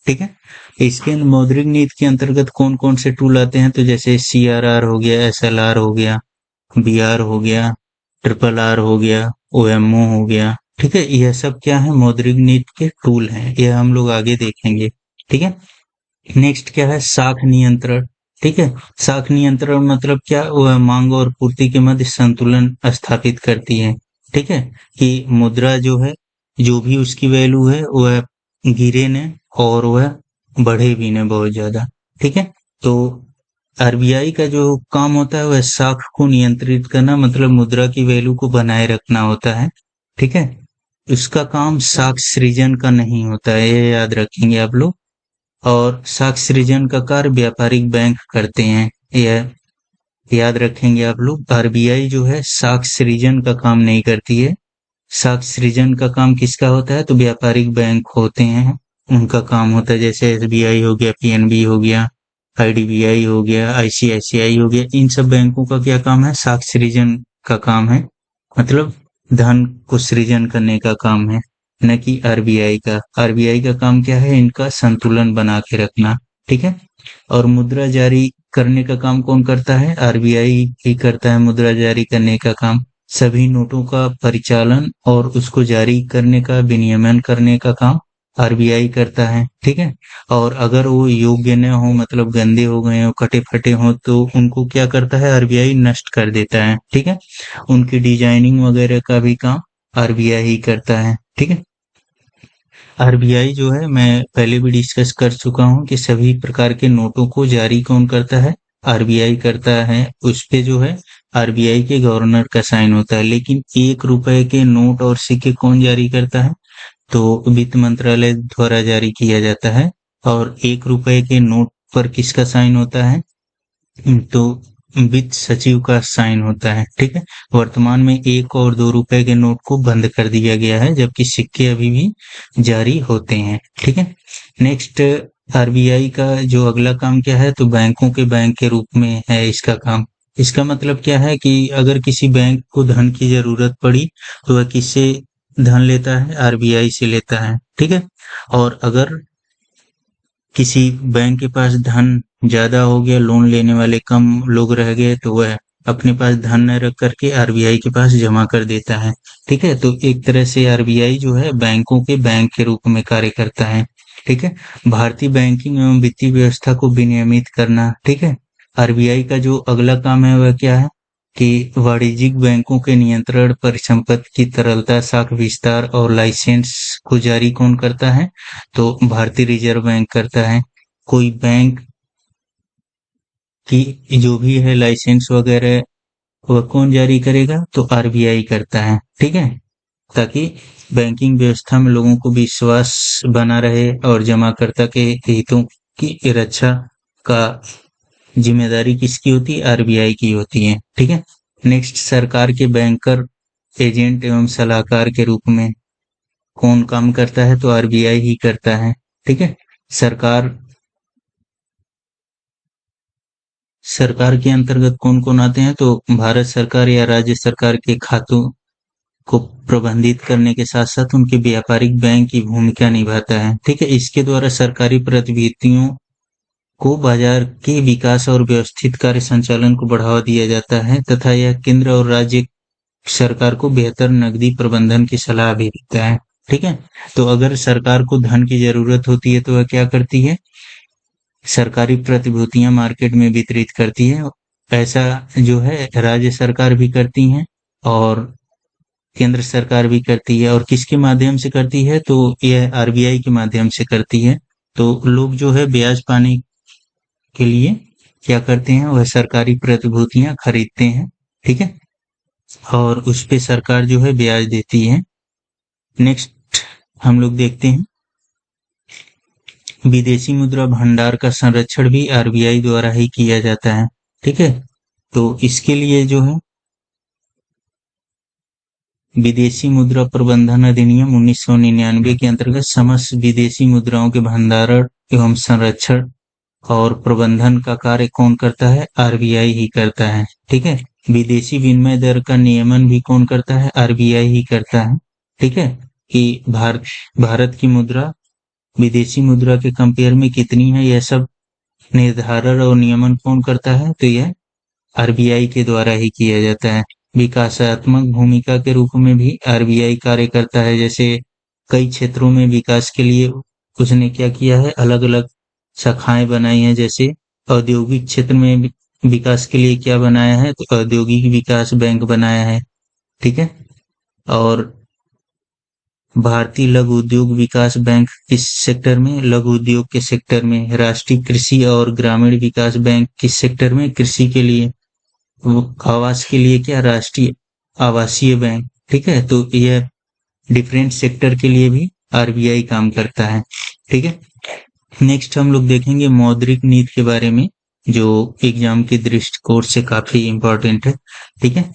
ठीक है। इसके मौद्रिक नीति के अंतर्गत कौन कौन से टूल आते हैं, तो जैसे सीआरआर हो गया, एसएलआर हो गया, बीआर हो गया, ट्रिपल आर हो गया, ओएमओ हो गया, ठीक है, यह सब क्या है, मौद्रिक नीति के टूल हैं, यह हम लोग आगे देखेंगे, ठीक है। नेक्स्ट क्या है, साख नियंत्रण, ठीक है। साख नियंत्रण मतलब क्या, वह मांग और पूर्ति के मध्य संतुलन स्थापित करती है, ठीक है, कि मुद्रा जो है जो भी उसकी वैल्यू है वह गिरे न और वह बढ़े भी न बहुत ज्यादा, ठीक है। तो आरबीआई का जो काम होता है वह साख को नियंत्रित करना, मतलब मुद्रा की वैल्यू को बनाए रखना होता है, ठीक है। उसका काम साख सृजन का नहीं होता है, ये याद रखेंगे आप लोग। और साख सृजन का कार्य व्यापारिक बैंक करते हैं, यह याद रखेंगे आप लोग। आरबीआई जो है साख सृजन का काम नहीं करती है। साख सृजन का काम किसका होता है, तो व्यापारिक बैंक होते हैं उनका काम होता है, जैसे एसबीआई हो गया, पीएनबी हो गया, आईडीबीआई हो गया, आईसीआईसीआई हो गया, इन सब बैंकों का क्या काम है, साख सृजन का काम है, मतलब धन को सृजन करने का काम है, न कि आरबीआई का। आरबीआई का काम क्या है, इनका संतुलन बना के रखना, ठीक है। और मुद्रा जारी करने का काम कौन करता है, आरबीआई ही करता है मुद्रा जारी करने का काम। सभी नोटों का परिचालन और उसको जारी करने का, विनियमन करने का काम आरबीआई करता है, ठीक है। और अगर वो योग्य न हो, मतलब गंदे हो गए हो, कटे फटे हो, तो उनको क्या करता है, आरबीआई नष्ट कर देता है, ठीक है। उनकी डिजाइनिंग वगैरह का भी काम आरबीआई ही करता है, ठीक है। आरबीआई जो है, मैं पहले भी डिस्कस कर चुका हूँ कि सभी प्रकार के नोटों को जारी कौन करता है, आरबीआई करता है। उस पे जो है आरबीआई के गवर्नर का साइन होता है। लेकिन 1 रुपए के नोट और सिक्के कौन जारी करता है, तो वित्त मंत्रालय द्वारा जारी किया जाता है। और 1 रुपए के नोट पर किसका साइन होता है, तो वित्त सचिव का साइन होता है, ठीक है। वर्तमान में 1 और 2 रुपए के नोट को बंद कर दिया गया है, जबकि सिक्के अभी भी जारी होते हैं, ठीक है। नेक्स्ट, आरबीआई का जो अगला काम क्या है, तो बैंकों के बैंक के रूप में है इसका काम। इसका मतलब क्या है कि अगर किसी बैंक को धन की जरूरत पड़ी तो वह किससे धन लेता है, आरबीआई से लेता है, ठीक है। और अगर किसी बैंक के पास धन ज्यादा हो गया, लोन लेने वाले कम लोग रह गए, तो वह अपने पास धन न रख करके आरबीआई के पास जमा कर देता है, ठीक है। तो एक तरह से आरबीआई जो है बैंकों के बैंक के रूप में कार्य करता है, ठीक है। भारतीय बैंकिंग एवं वित्तीय व्यवस्था को विनियमित करना, ठीक है। आरबीआई का जो अगला काम है वह क्या है, कि वाणिज्यिक बैंकों के नियंत्रण, परिसंपत्ति की तरलता, शाखा विस्तार और लाइसेंस को जारी कौन करता है, तो भारतीय रिजर्व बैंक करता है। कोई बैंक की जो भी है लाइसेंस वगैरह वह कौन जारी करेगा, तो आरबीआई करता है, ठीक है। ताकि बैंकिंग व्यवस्था में लोगों को विश्वास बना रहे और जमाकर्ता के हितों की रक्षा का जिम्मेदारी किसकी होती है, आरबीआई की होती है, ठीक है। नेक्स्ट, सरकार के बैंकर, एजेंट एवं सलाहकार के रूप में कौन काम करता है, तो आरबीआई ही करता है, ठीक है। सरकार सरकार के अंतर्गत कौन कौन आते हैं, तो भारत सरकार या राज्य सरकार के खातों को प्रबंधित करने के साथ साथ उनके व्यापारिक बैंक की भूमिका निभाता है, ठीक है। इसके द्वारा सरकारी प्रतिभूतियों को बाजार के विकास और व्यवस्थित कार्य संचालन को बढ़ावा दिया जाता है तथा यह केंद्र और राज्य सरकार को बेहतर नकदी प्रबंधन की सलाह भी देता है, ठीक है। तो अगर सरकार को धन की जरूरत होती है तो वह क्या करती है, सरकारी प्रतिभूतियां मार्केट में वितरित करती है ऐसा जो है राज्य सरकार भी करती हैं और केंद्र सरकार भी करती है। और किसके माध्यम से करती है? तो यह आरबीआई के माध्यम से करती है। तो लोग जो है ब्याज पाने के लिए क्या करते हैं? वह सरकारी प्रतिभूतियां खरीदते हैं, ठीक है, और उस पे सरकार जो है ब्याज देती है। नेक्स्ट हम लोग देखते हैं, विदेशी मुद्रा भंडार का संरक्षण भी आरबीआई द्वारा ही किया जाता है, ठीक है। तो इसके लिए जो है विदेशी मुद्रा प्रबंधन अधिनियम 1999 के अंतर्गत समस्त विदेशी मुद्राओं के भंडारण एवं संरक्षण और प्रबंधन का कार्य कौन करता है? आरबीआई ही करता है, ठीक है। विदेशी विनिमय दर का नियमन भी कौन करता है? आरबीआई ही करता है, ठीक है, कि भारत की मुद्रा विदेशी मुद्रा के कंपेयर में कितनी है, यह सब निर्धारण और नियमन कौन करता है? तो यह आरबीआई के द्वारा ही किया जाता है। विकासात्मक भूमिका के रूप में भी आरबीआई कार्य करता है। जैसे कई क्षेत्रों में विकास के लिए उसने क्या किया है? अलग अलग शाखाएं बनाई हैं। जैसे औद्योगिक क्षेत्र में विकास के लिए क्या बनाया है? तो औद्योगिक विकास बैंक बनाया है, ठीक है। और भारतीय लघु उद्योग विकास बैंक किस सेक्टर में? लघु उद्योग के सेक्टर में। राष्ट्रीय कृषि और ग्रामीण विकास बैंक किस सेक्टर में? कृषि के लिए। आवास के लिए क्या? राष्ट्रीय आवासीय बैंक, ठीक है। तो यह डिफरेंट सेक्टर के लिए भी आरबीआई काम करता है, ठीक है। नेक्स्ट हम लोग देखेंगे मौद्रिक नीति के बारे में, जो एग्जाम के दृष्टिकोण से काफी इंपॉर्टेंट है, ठीक है।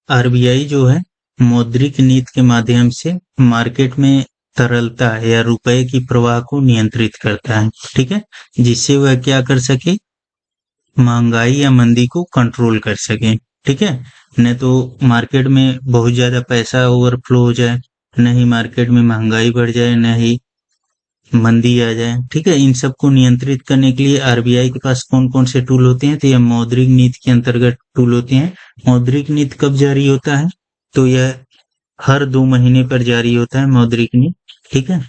आरबीआई जो है मौद्रिक नीति के माध्यम से मार्केट में तरलता या रुपए की प्रवाह को नियंत्रित करता है, ठीक है, जिससे वह क्या कर सके? महंगाई या मंदी को कंट्रोल कर सके, ठीक है। नहीं तो मार्केट में बहुत ज्यादा पैसा ओवरफ्लो हो जाए, नहीं मार्केट में महंगाई बढ़ जाए, नहीं मंदी आ जाए, ठीक है। इन सबको नियंत्रित करने के लिए आरबीआई के पास कौन कौन से टूल होते हैं? तो यह मौद्रिक नीति के अंतर्गत टूल होते हैं। मौद्रिक नीति कब जारी होता है? तो यह हर 2 महीने पर जारी होता है मौद्रिक नीति, ठीक है।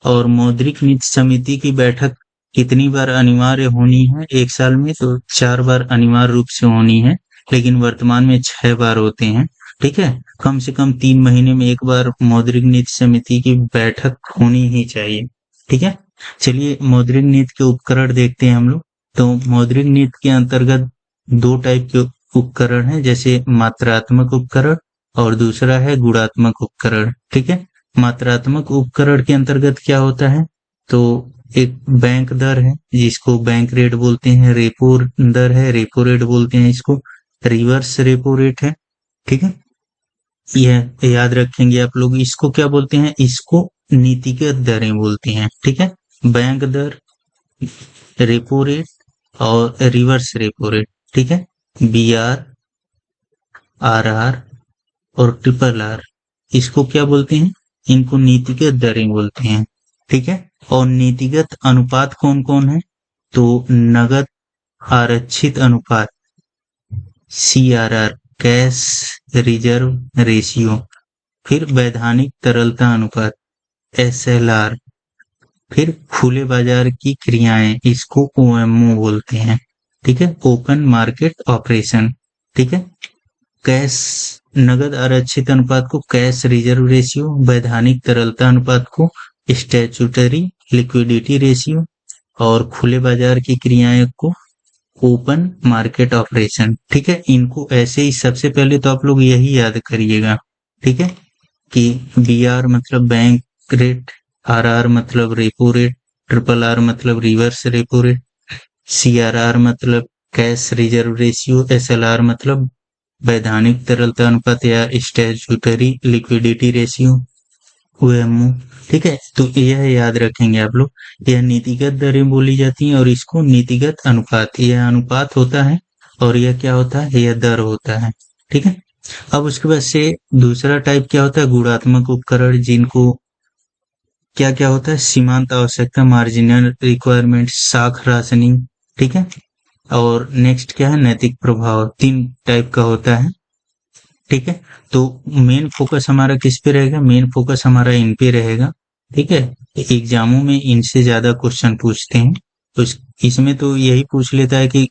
और मौद्रिक नीति समिति की बैठक कितनी बार अनिवार्य होनी है एक साल में? तो 4 बार अनिवार्य रूप से होनी है, लेकिन वर्तमान में 6 बार होते हैं, ठीक है। कम से कम 3 महीने में एक बार मौद्रिक नीति समिति की बैठक होनी ही चाहिए, ठीक है। चलिए मौद्रिक नीति के उपकरण देखते हैं हम लोग। तो मौद्रिक नीति के अंतर्गत 2 टाइप के उपकरण हैं, जैसे मात्रात्मक उपकरण और दूसरा है गुणात्मक उपकरण, ठीक है। मात्रात्मक उपकरण के अंतर्गत क्या होता है? तो एक बैंक दर है जिसको बैंक रेट बोलते हैं, रेपो दर है, रेपो रेट बोलते हैं इसको, रिवर्स रेपो रेट है, ठीक है। यह याद रखेंगे आप लोग। इसको क्या बोलते हैं? इसको नीतिगत दरें बोलते हैं, ठीक है। बैंक दर, रेपो रेट और रिवर्स रेपो रेट, ठीक है। बी आर, आर आर और ट्रिपल आर, इसको क्या बोलते हैं? इनको नीतिगत दरें बोलते हैं, ठीक है। और नीतिगत अनुपात कौन कौन है? तो नगद आरक्षित अनुपात, सीआरआर, कैश रिजर्व रेशियो, फिर वैधानिक तरलता अनुपात, एसएलआर, फिर खुले बाजार की क्रियाएं, इसको ओएमओ बोलते हैं, ठीक है, ओपन मार्केट ऑपरेशन, ठीक है। कैश नगद आरक्षित अनुपात को कैश रिजर्व रेशियो, वैधानिक तरलता अनुपात को स्टैट्यूटरी लिक्विडिटी रेशियो और खुले बाजार की क्रियाएं को ओपन मार्केट ऑपरेशन, ठीक है। इनको ऐसे ही सबसे पहले तो आप लोग यही याद करिएगा, ठीक है, कि बी आर मतलब बैंक रेट, आर आर मतलब रेपो रेट, ट्रिपल आर मतलब reverse repo rate, C R R मतलब cash reserve ratio, S L R मतलब वैधानिक तरलता अनुपात या स्टैट्यूटरी लिक्विडिटी रेशियो, ओएमओ, ठीक है। तो यह याद रखेंगे आप लोग। यह नीतिगत दरें बोली जाती हैं और इसको नीतिगत अनुपात, यह अनुपात होता है और यह क्या होता है? यह दर होता है, ठीक है। अब उसके बाद से दूसरा टाइप क्या होता है? गुणात्मक उपकरण, जिनको क्या क्या होता है? सीमांत आवश्यकता, मार्जिनल रिक्वायरमेंट, साख राशनिंग, ठीक है। और नेक्स्ट क्या है? नैतिक प्रभाव। 3 टाइप का होता है, ठीक है। तो मेन फोकस हमारा किस पे रहेगा? मेन फोकस हमारा इन पे रहेगा, ठीक है। एग्जामों में इनसे ज्यादा क्वेश्चन पूछते हैं। तो इसमें तो यही पूछ लेता है कि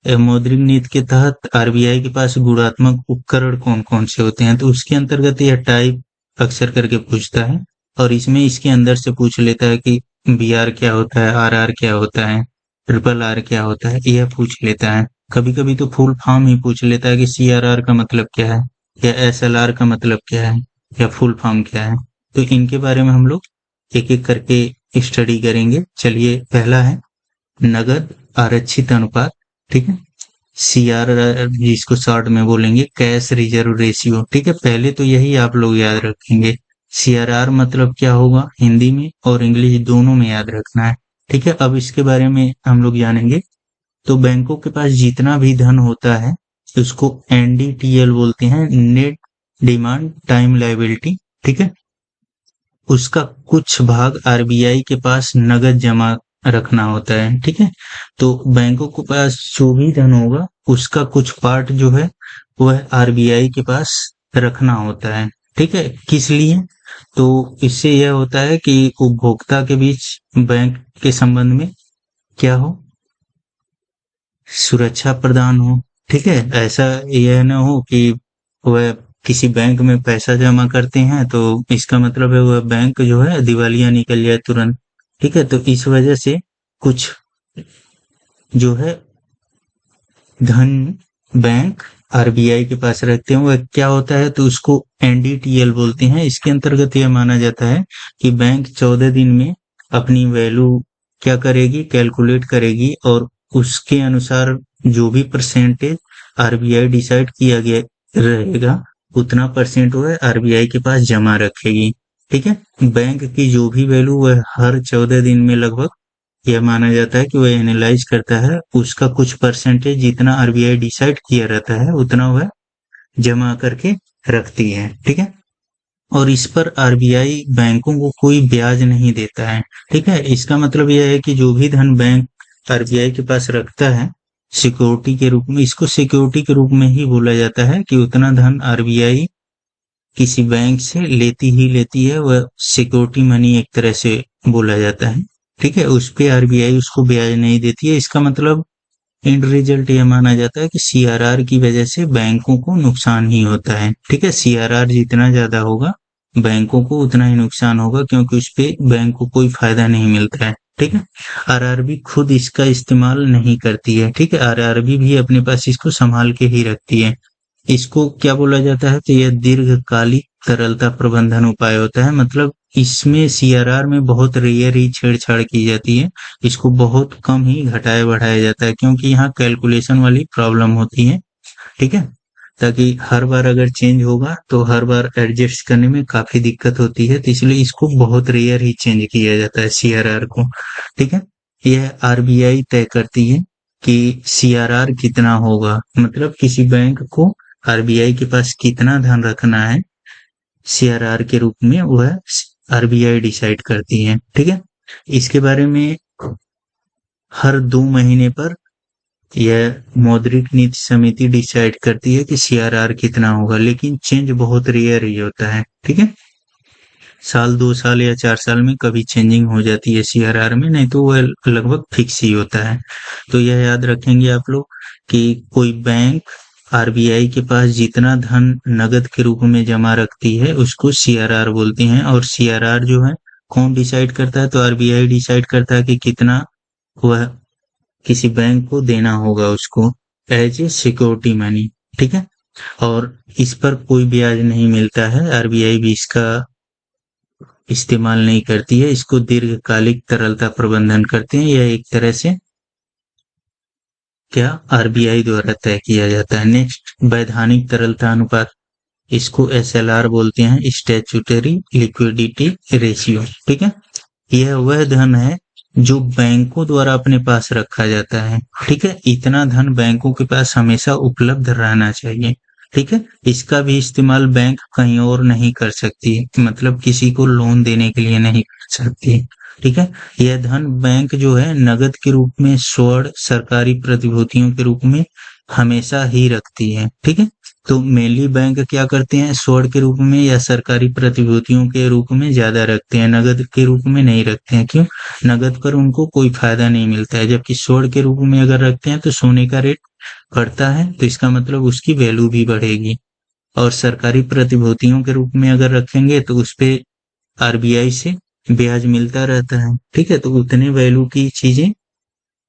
मौद्रिक नीति के तहत आरबीआई के पास गुणात्मक उपकरण कौन कौन से होते हैं, तो उसके अंतर्गत यह टाइप अक्सर करके पूछता है और इसमें इसके अंदर से पूछ लेता है कि बी आर क्या होता है, आर आर क्या होता है, ट्रिपल आर क्या होता है, यह पूछ लेता है। कभी कभी तो फुल फॉर्म ही पूछ लेता है कि सी आर आर का मतलब क्या है या एस एल आर का मतलब क्या है या फुल फॉर्म क्या है। तो इनके बारे में हम लोग एक एक करके स्टडी करेंगे। चलिए, पहला है नगद आरक्षित अनुपात, ठीक है, सी आर जिसको शॉर्ट में बोलेंगे कैश रिजर्व रेशियो, ठीक है। पहले तो यही आप लोग याद रखेंगे, सी आर आर मतलब क्या होगा हिंदी में और इंग्लिश दोनों में याद रखना है, ठीक है। अब इसके बारे में हम लोग जानेंगे। तो बैंकों के पास जितना भी धन होता है उसको एनडीटीएल बोलते हैं, नेट डिमांड टाइम लायबिलिटी, ठीक है। उसका कुछ भाग आरबीआई के पास नगद जमा रखना होता है, ठीक है। तो बैंकों के पास जो भी धन होगा उसका कुछ पार्ट जो है वह आरबीआई के पास रखना होता है, ठीक है। किस लिए? तो इससे यह होता है कि उपभोक्ता के बीच बैंक के संबंध में क्या हो, सुरक्षा प्रदान हो, ठीक है। ऐसा यह ना हो कि वह किसी बैंक में पैसा जमा करते हैं तो इसका मतलब है वह बैंक जो है दिवालिया निकल जाए तुरंत, ठीक है। तो इस वजह से कुछ जो है धन बैंक आरबीआई के पास रखते हैं, वह क्या होता है तो उसको एनडीटीएल बोलते हैं। इसके अंतर्गत यह माना जाता है कि बैंक 14 दिन में अपनी वैल्यू क्या करेगी, कैलकुलेट करेगी और उसके अनुसार जो भी परसेंटेज आरबीआई डिसाइड किया गया रहेगा उतना परसेंट वह आरबीआई के पास जमा रखेगी, ठीक है। बैंक की जो भी वैल्यू वह हर 14 दिन में लगभग यह माना जाता है कि वह एनालाइज करता है, उसका कुछ परसेंटेज जितना आरबीआई डिसाइड किया रहता है उतना वह जमा करके रखती है, ठीक है। और इस पर आरबीआई बैंकों को कोई ब्याज नहीं देता है, ठीक है। इसका मतलब यह है कि जो भी धन बैंक आरबीआई के पास रखता है सिक्योरिटी के रूप में, इसको सिक्योरिटी के रूप में ही बोला जाता है कि उतना धन आरबीआई किसी बैंक से लेती ही लेती है, वह सिक्योरिटी मनी एक तरह से बोला जाता है, ठीक है। उस पे आरबीआई उसको ब्याज नहीं देती है। इसका मतलब एंड रिजल्ट यह माना जाता है कि सीआरआर की वजह से बैंकों को नुकसान ही होता है, ठीक है। सीआरआर जितना ज्यादा होगा बैंकों को उतना ही नुकसान होगा क्योंकि उस पे बैंक को कोई फायदा नहीं मिलता है, ठीक है। आरआरबी खुद इसका इस्तेमाल नहीं करती है, ठीक है। आरआरबी भी अपने पास इसको संभाल के ही रखती है। इसको क्या बोला जाता है तो यह दीर्घकालिक तरलता प्रबंधन उपाय होता है। मतलब इसमें सीआरआर में बहुत रेयर ही छेड़छाड़ की जाती है, इसको बहुत कम ही घटाया बढ़ाया जाता है क्योंकि यहाँ कैलकुलेशन वाली प्रॉब्लम होती है, ठीक है। ताकि हर बार अगर चेंज होगा तो हर बार एडजस्ट करने में काफी दिक्कत होती है, तो इसलिए इसको बहुत रेयर ही चेंज किया जाता है सीआरआर को, ठीक है। यह आरबीआई तय करती है कि सीआरआर कितना होगा, मतलब किसी बैंक को आरबीआई के पास कितना धन रखना है सीआरआर के रूप में वह आरबीआई डिसाइड करती है, ठीक है। इसके बारे में हर 2 महीने पर यह मौद्रिक नीति समिति डिसाइड करती है कि सीआरआर कितना होगा, लेकिन चेंज बहुत रेयर ही होता है, ठीक है। साल 2 साल या 4 साल में कभी चेंजिंग हो जाती है सीआरआर में, नहीं तो वह लगभग फिक्स ही होता है। तो यह याद रखेंगे आप लोग कि कोई बैंक आरबीआई के पास जितना धन नगद के रूप में जमा रखती है उसको सीआरआर बोलते हैं। और सीआरआर जो है कौन डिसाइड करता है तो आरबीआई डिसाइड करता है कि कितना वह किसी बैंक को देना होगा उसको एज ए सिक्योरिटी मनी, ठीक है। और इस पर कोई ब्याज नहीं मिलता है, आरबीआई भी इसका इस्तेमाल नहीं करती है, इसको दीर्घकालिक तरलता प्रबंधन करते हैं। यह एक तरह से क्या आरबीआई द्वारा तय किया जाता है। नेक्स्ट, वैधानिक तरलता अनुपात, इसको एसएलआर बोलते हैं, स्टैट्यूटरी लिक्विडिटी रेशियो, ठीक है। यह वह धन है जो बैंकों द्वारा अपने पास रखा जाता है, ठीक है। इतना धन बैंकों के पास हमेशा उपलब्ध रहना चाहिए, ठीक है। इसका भी इस्तेमाल बैंक कहीं और नहीं कर सकती, मतलब किसी को लोन देने के लिए नहीं कर सकती, ठीक है। यह धन बैंक जो है नगद के रूप में स्वर्ण सरकारी प्रतिभूतियों के रूप में हमेशा ही रखती है, ठीक है। तो मेनली बैंक क्या करते हैं, स्वर्ण के रूप में या सरकारी प्रतिभूतियों के रूप में ज्यादा रखते हैं, नगद के रूप में नहीं रखते हैं। क्यों? नगद पर उनको कोई फायदा नहीं मिलता है, जबकि स्वर्ण के रूप में अगर रखते हैं तो सोने का रेट बढ़ता है, तो इसका मतलब उसकी वैल्यू भी बढ़ेगी। और सरकारी प्रतिभूतियों के रूप में अगर रखेंगे तो उस पे आरबीआई से ब्याज मिलता रहता है, ठीक है। तो उतने वैल्यू की चीजें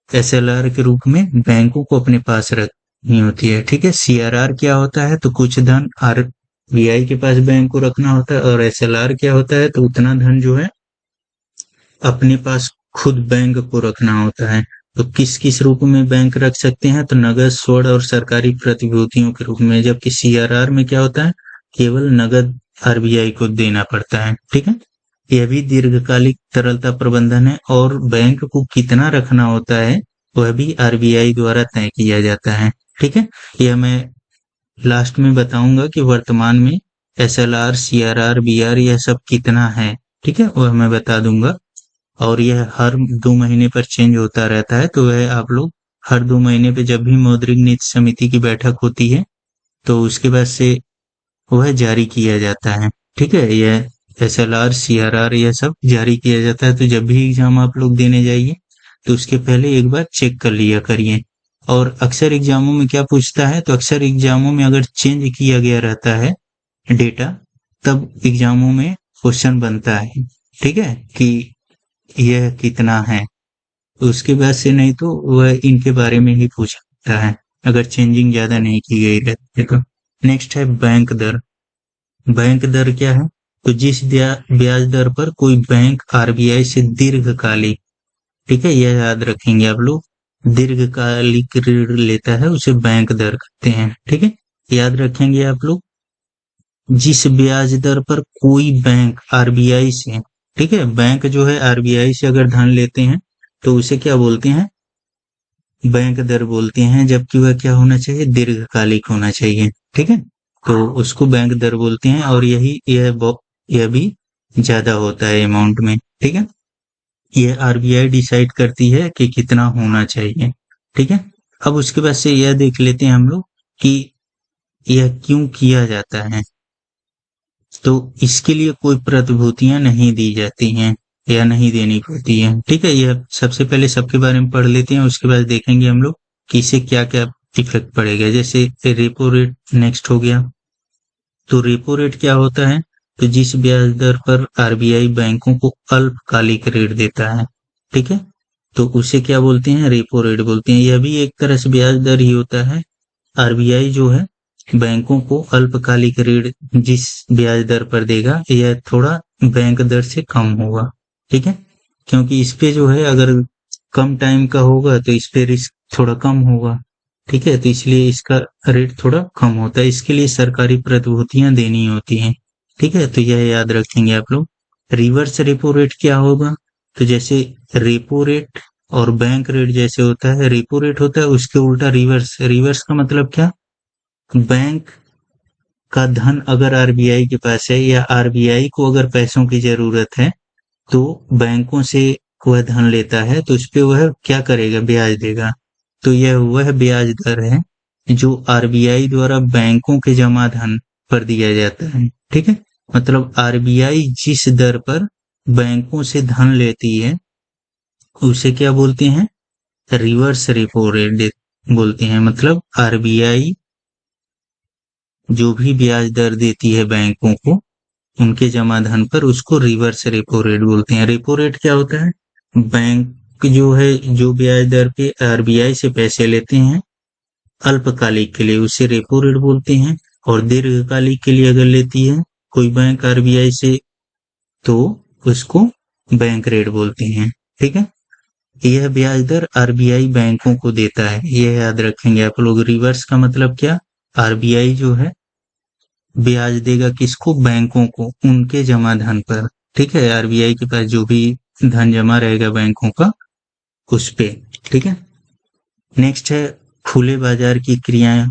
एसएलआर के रूप में बैंकों को अपने पास रखनी होती है, ठीक है। सीआरआर क्या होता है, तो कुछ धन आरबीआई के पास बैंक को रखना होता है, और एसएलआर क्या होता है, तो उतना धन जो है अपने पास खुद बैंक को रखना होता है। तो किस किस रूप में बैंक रख सकते हैं, तो नगद, स्वर्ण और सरकारी प्रतिभूतियों के रूप में। जबकि सीआरआर में क्या होता है, केवल नगद आरबीआई को देना पड़ता है, ठीक है। यह भी दीर्घकालिक तरलता प्रबंधन है, और बैंक को कितना रखना होता है वह भी आरबीआई द्वारा तय किया जाता है, ठीक है। यह मैं लास्ट में बताऊंगा कि वर्तमान में एसएलआर, सीआरआर, बीआर यह सब कितना है, ठीक है, वह मैं बता दूंगा। और यह हर 2 महीने पर चेंज होता रहता है, तो वह आप लोग हर 2 महीने पे जब भी मौद्रिक नीति समिति की बैठक होती है तो उसके बाद से वह जारी किया जाता है, ठीक है। यह एसएलआर, सीआरआर यह सब जारी किया जाता है। तो जब भी एग्जाम आप लोग देने जाइए तो उसके पहले एक बार चेक कर लिया करिए। और अक्सर एग्जामों में क्या पूछता है, तो अक्सर एग्जामों में अगर चेंज किया गया रहता है डेटा, तब एग्जामों में क्वेश्चन बनता है, ठीक है, कि यह कितना है। तो उसके बाद से नहीं तो वह इनके बारे में ही पूछ सकता है, अगर चेंजिंग ज्यादा नहीं की गई रहती है तो। नेक्स्ट है बैंक दर। बैंक दर क्या है, तो जिस ब्याज दर पर कोई बैंक आरबीआई से दीर्घकालिक, ठीक है, यह याद रखेंगे आप लोग, दीर्घकालिक ऋण लेता है उसे बैंक दर कहते हैं, ठीक है। याद रखेंगे आप लोग, जिस ब्याज दर पर कोई बैंक आरबीआई से, ठीक है, बैंक जो है आरबीआई से अगर धन लेते हैं तो उसे क्या बोलते हैं, बैंक दर बोलते हैं। जबकि वह क्या होना चाहिए, दीर्घकालिक होना चाहिए, ठीक है। तो उसको बैंक दर बोलते हैं, और यह भी ज्यादा होता है अमाउंट में, ठीक है। यह आरबीआई डिसाइड करती है कि कितना होना चाहिए, ठीक है। अब उसके बाद से यह देख लेते हैं हम लोग कि यह क्यों किया जाता है। तो इसके लिए कोई प्रतिभूतियां नहीं दी जाती हैं या नहीं देनी पड़ती हैं, ठीक है। यह सबसे पहले सबके बारे में पढ़ लेते हैं, उसके बाद देखेंगे हम लोग कि इससे क्या क्या इफेक्ट पड़ेगा। जैसे रेपो रेट नेक्स्ट हो गया। तो रेपो रेट क्या होता है, तो जिस ब्याज दर पर आरबीआई बैंकों को अल्पकालिक ऋण देता है, ठीक है, तो उसे क्या बोलते हैं, रेपो रेट बोलते हैं। यह भी एक तरह से ब्याज दर ही होता है। आरबीआई जो है बैंकों को अल्पकालिक ऋण जिस ब्याज दर पर देगा, यह थोड़ा बैंक दर से कम होगा, ठीक है। क्योंकि इस पे जो है अगर कम टाइम का होगा तो इस पे रिस्क थोड़ा कम होगा, ठीक है। तो इसलिए इसका रेट थोड़ा कम होता है, इसके लिए सरकारी प्रतिभूतियां देनी होती हैं, ठीक है। तो यह याद रखेंगे आप लोग। रिवर्स रेपो रेट क्या होगा, तो जैसे रेपो रेट और बैंक रेट जैसे होता है, रेपो रेट होता है उसके उल्टा रिवर्स। रिवर्स का मतलब क्या, बैंक का धन अगर आरबीआई के पास है या आरबीआई को अगर पैसों की जरूरत है तो बैंकों से वह धन लेता है, तो उस पे वह क्या करेगा, ब्याज देगा। तो यह वह ब्याज दर है जो आरबीआई द्वारा बैंकों के जमा धन पर दिया जाता है, ठीक है। मतलब आरबीआई जिस दर पर बैंकों से धन लेती है उसे क्या बोलते हैं, रिवर्स रेपो रेट बोलते हैं। मतलब आरबीआई जो भी ब्याज दर देती है बैंकों को उनके जमा धन पर, उसको रिवर्स रेपो रेट बोलते हैं। रेपो रेट क्या होता है, बैंक जो है जो ब्याज दर पे आरबीआई से पैसे लेते हैं अल्पकालिक के लिए उसे रेपो रेट बोलते हैं, और दीर्घकालिक के लिए अगर लेती है कोई बैंक आरबीआई से तो उसको बैंक रेट बोलते हैं, ठीक है। यह ब्याज दर आरबीआई बैंकों को देता है, यह याद रखेंगे आप लोग। रिवर्स का मतलब क्या, आरबीआई जो है ब्याज देगा किसको, बैंकों को, उनके जमा धन पर, ठीक है। आरबीआई के पास जो भी धन जमा रहेगा बैंकों का उस पे, ठीक है। नेक्स्ट है खुले बाजार की क्रियाएं।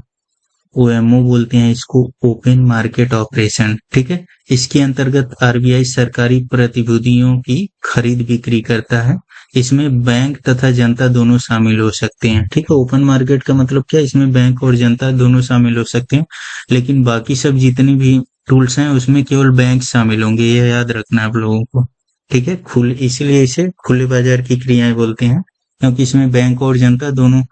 ओएमओ बोलते हैं इसको, ओपन मार्केट ऑपरेशन, ठीक है। इसके अंतर्गत आरबीआई सरकारी प्रतिभूतियों की खरीद बिक्री करता है। इसमें बैंक तथा जनता दोनों शामिल हो सकते हैं, ठीक है। ओपन मार्केट का मतलब क्या है, इसमें बैंक और जनता दोनों शामिल हो सकते हैं, लेकिन बाकी सब जितनी भी टूल्स हैं उसमें केवल बैंक शामिल होंगे, यह याद रखना आप लोगों को, ठीक है। इसीलिए इसे खुले बाजार की क्रियाएं बोलते हैं, क्योंकि इसमें बैंक और जनता दोनों।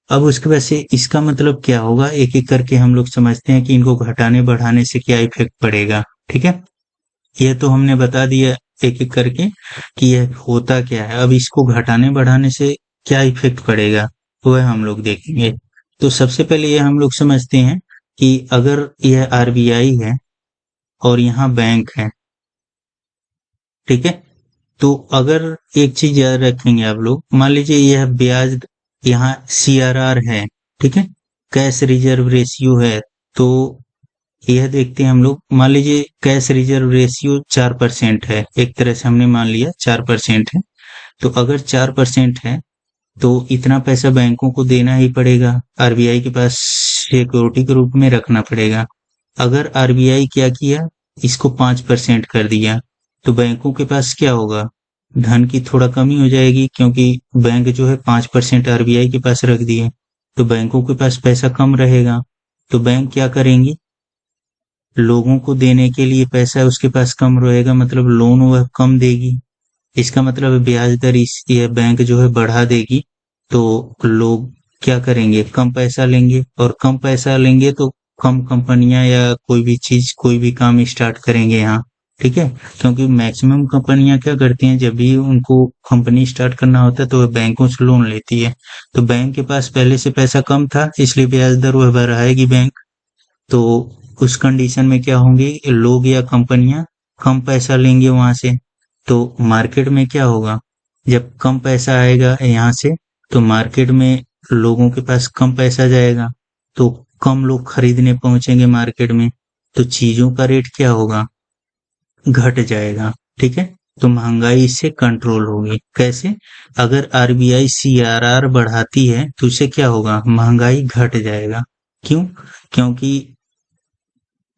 अब उसके बाद से इसका मतलब क्या होगा, एक एक करके हम लोग समझते हैं कि इनको घटाने बढ़ाने से क्या इफेक्ट पड़ेगा, ठीक है। यह तो हमने बता दिया एक एक करके कि यह होता क्या है। अब इसको घटाने बढ़ाने से क्या इफेक्ट पड़ेगा वह हम लोग देखेंगे। तो सबसे पहले यह हम लोग समझते हैं कि अगर यह आरबीआई है और यहाँ बैंक है, ठीक है। तो अगर एक चीज याद रखेंगे आप लोग, मान लीजिए यह ब्याज यहाँ सीआरआर है, ठीक है, कैश रिजर्व रेशियो है। तो यह देखते हैं हम लोग, मान लीजिए कैश रिजर्व रेशियो 4% है, एक तरह से हमने मान लिया 4% है। तो अगर 4% है तो इतना पैसा बैंकों को देना ही पड़ेगा, आरबीआई के पास सिक्योरिटी के रूप में रखना पड़ेगा। अगर आरबीआई क्या किया, इसको 5% कर दिया, तो बैंकों के पास क्या होगा, धन की थोड़ा कमी हो जाएगी, क्योंकि बैंक जो है 5% आरबीआई के पास रख दिए, तो बैंकों के पास पैसा कम रहेगा। तो बैंक क्या करेंगी, लोगों को देने के लिए पैसा उसके पास कम रहेगा, मतलब लोन वह कम देगी। इसका मतलब ब्याज दर इस ये बैंक जो है बढ़ा देगी, तो लोग क्या करेंगे, कम पैसा लेंगे, और कम पैसा लेंगे तो कम कंपनियां या कोई भी चीज कोई भी काम स्टार्ट करेंगे यहाँ, ठीक है। क्योंकि मैक्सिमम कंपनियां क्या करती हैं, जब भी उनको कंपनी स्टार्ट करना होता है तो वह बैंकों से लोन लेती है। तो बैंक के पास पहले से पैसा कम था, इसलिए ब्याज दर वह बढ़ाएगी बैंक। तो उस कंडीशन में क्या होंगे, लोग या कंपनियां कम पैसा लेंगे वहां से। तो मार्केट में क्या होगा, जब कम पैसा आएगा यहाँ से, तो मार्केट में लोगों के पास कम पैसा जाएगा, तो कम लोग खरीदने पहुंचेंगे मार्केट में, तो चीजों का रेट क्या होगा, घट जाएगा, ठीक है। तो महंगाई इससे कंट्रोल होगी। कैसे, अगर आरबीआई सीआरआर बढ़ाती है तो इससे क्या होगा, महंगाई घट जाएगा। क्यों, क्योंकि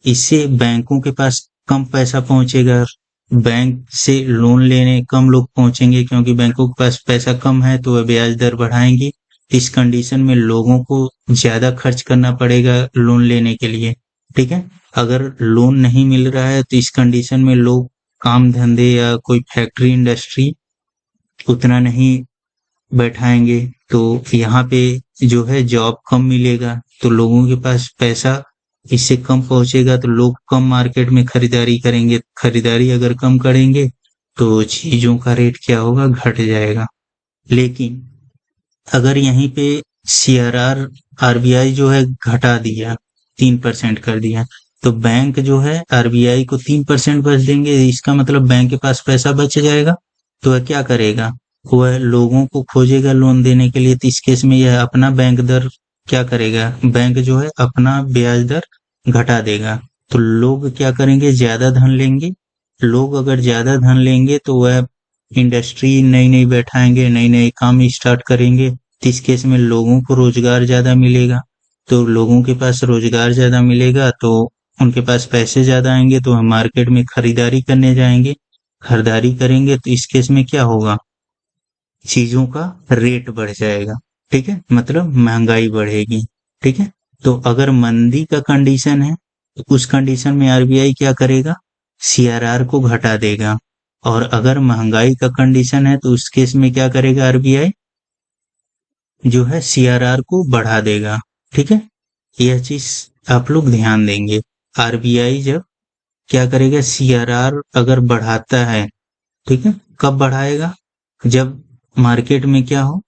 इससे बैंकों के पास कम पैसा पहुंचेगा, बैंक से लोन लेने कम लोग पहुंचेंगे, क्योंकि बैंकों के पास पैसा कम है तो वह ब्याज दर बढ़ाएंगी। इस कंडीशन में लोगों को ज्यादा खर्च करना पड़ेगा लोन लेने के लिए, ठीक है। अगर लोन नहीं मिल रहा है तो इस कंडीशन में लोग काम धंधे या कोई फैक्ट्री इंडस्ट्री उतना नहीं बैठाएंगे, तो यहाँ पे जो है जॉब कम मिलेगा, तो लोगों के पास पैसा इससे कम पहुंचेगा, तो लोग कम मार्केट में खरीदारी करेंगे। खरीदारी अगर कम करेंगे तो चीजों का रेट क्या होगा, घट जाएगा। लेकिन अगर यहीं पे सीआरआर आरबीआई जो है घटा दिया, 3% कर दिया, तो बैंक जो है आरबीआई को 3% बच देंगे, इसका मतलब बैंक के पास पैसा बच जाएगा। तो वह क्या करेगा, वह लोगों को खोजेगा लोन देने के लिए। तो इस केस में यह अपना बैंक दर क्या करेगा, बैंक जो है अपना ब्याज दर घटा देगा। तो लोग क्या करेंगे, ज्यादा धन लेंगे। लोग अगर ज्यादा धन लेंगे तो वह इंडस्ट्री नई नई बैठाएंगे, नई नई काम स्टार्ट करेंगे। तो इस केस में लोगों को रोजगार ज्यादा मिलेगा। तो लोगों के पास रोजगार ज्यादा मिलेगा तो उनके पास पैसे ज्यादा आएंगे, तो हम मार्केट में खरीदारी करने जाएंगे। खरीदारी करेंगे तो इस केस में क्या होगा, चीजों का रेट बढ़ जाएगा, ठीक है, मतलब महंगाई बढ़ेगी, ठीक है। तो अगर मंदी का कंडीशन है तो उस कंडीशन में आरबीआई क्या करेगा, सीआरआर को घटा देगा। और अगर महंगाई का कंडीशन है तो उस केस में क्या करेगा, आरबीआई जो है सीआरआर को बढ़ा देगा, ठीक है। यह चीज आप लोग ध्यान देंगे। आरबीआई जब क्या करेगा, सीआरआर अगर बढ़ाता है, ठीक है, कब बढ़ाएगा, जब मार्केट में क्या हो,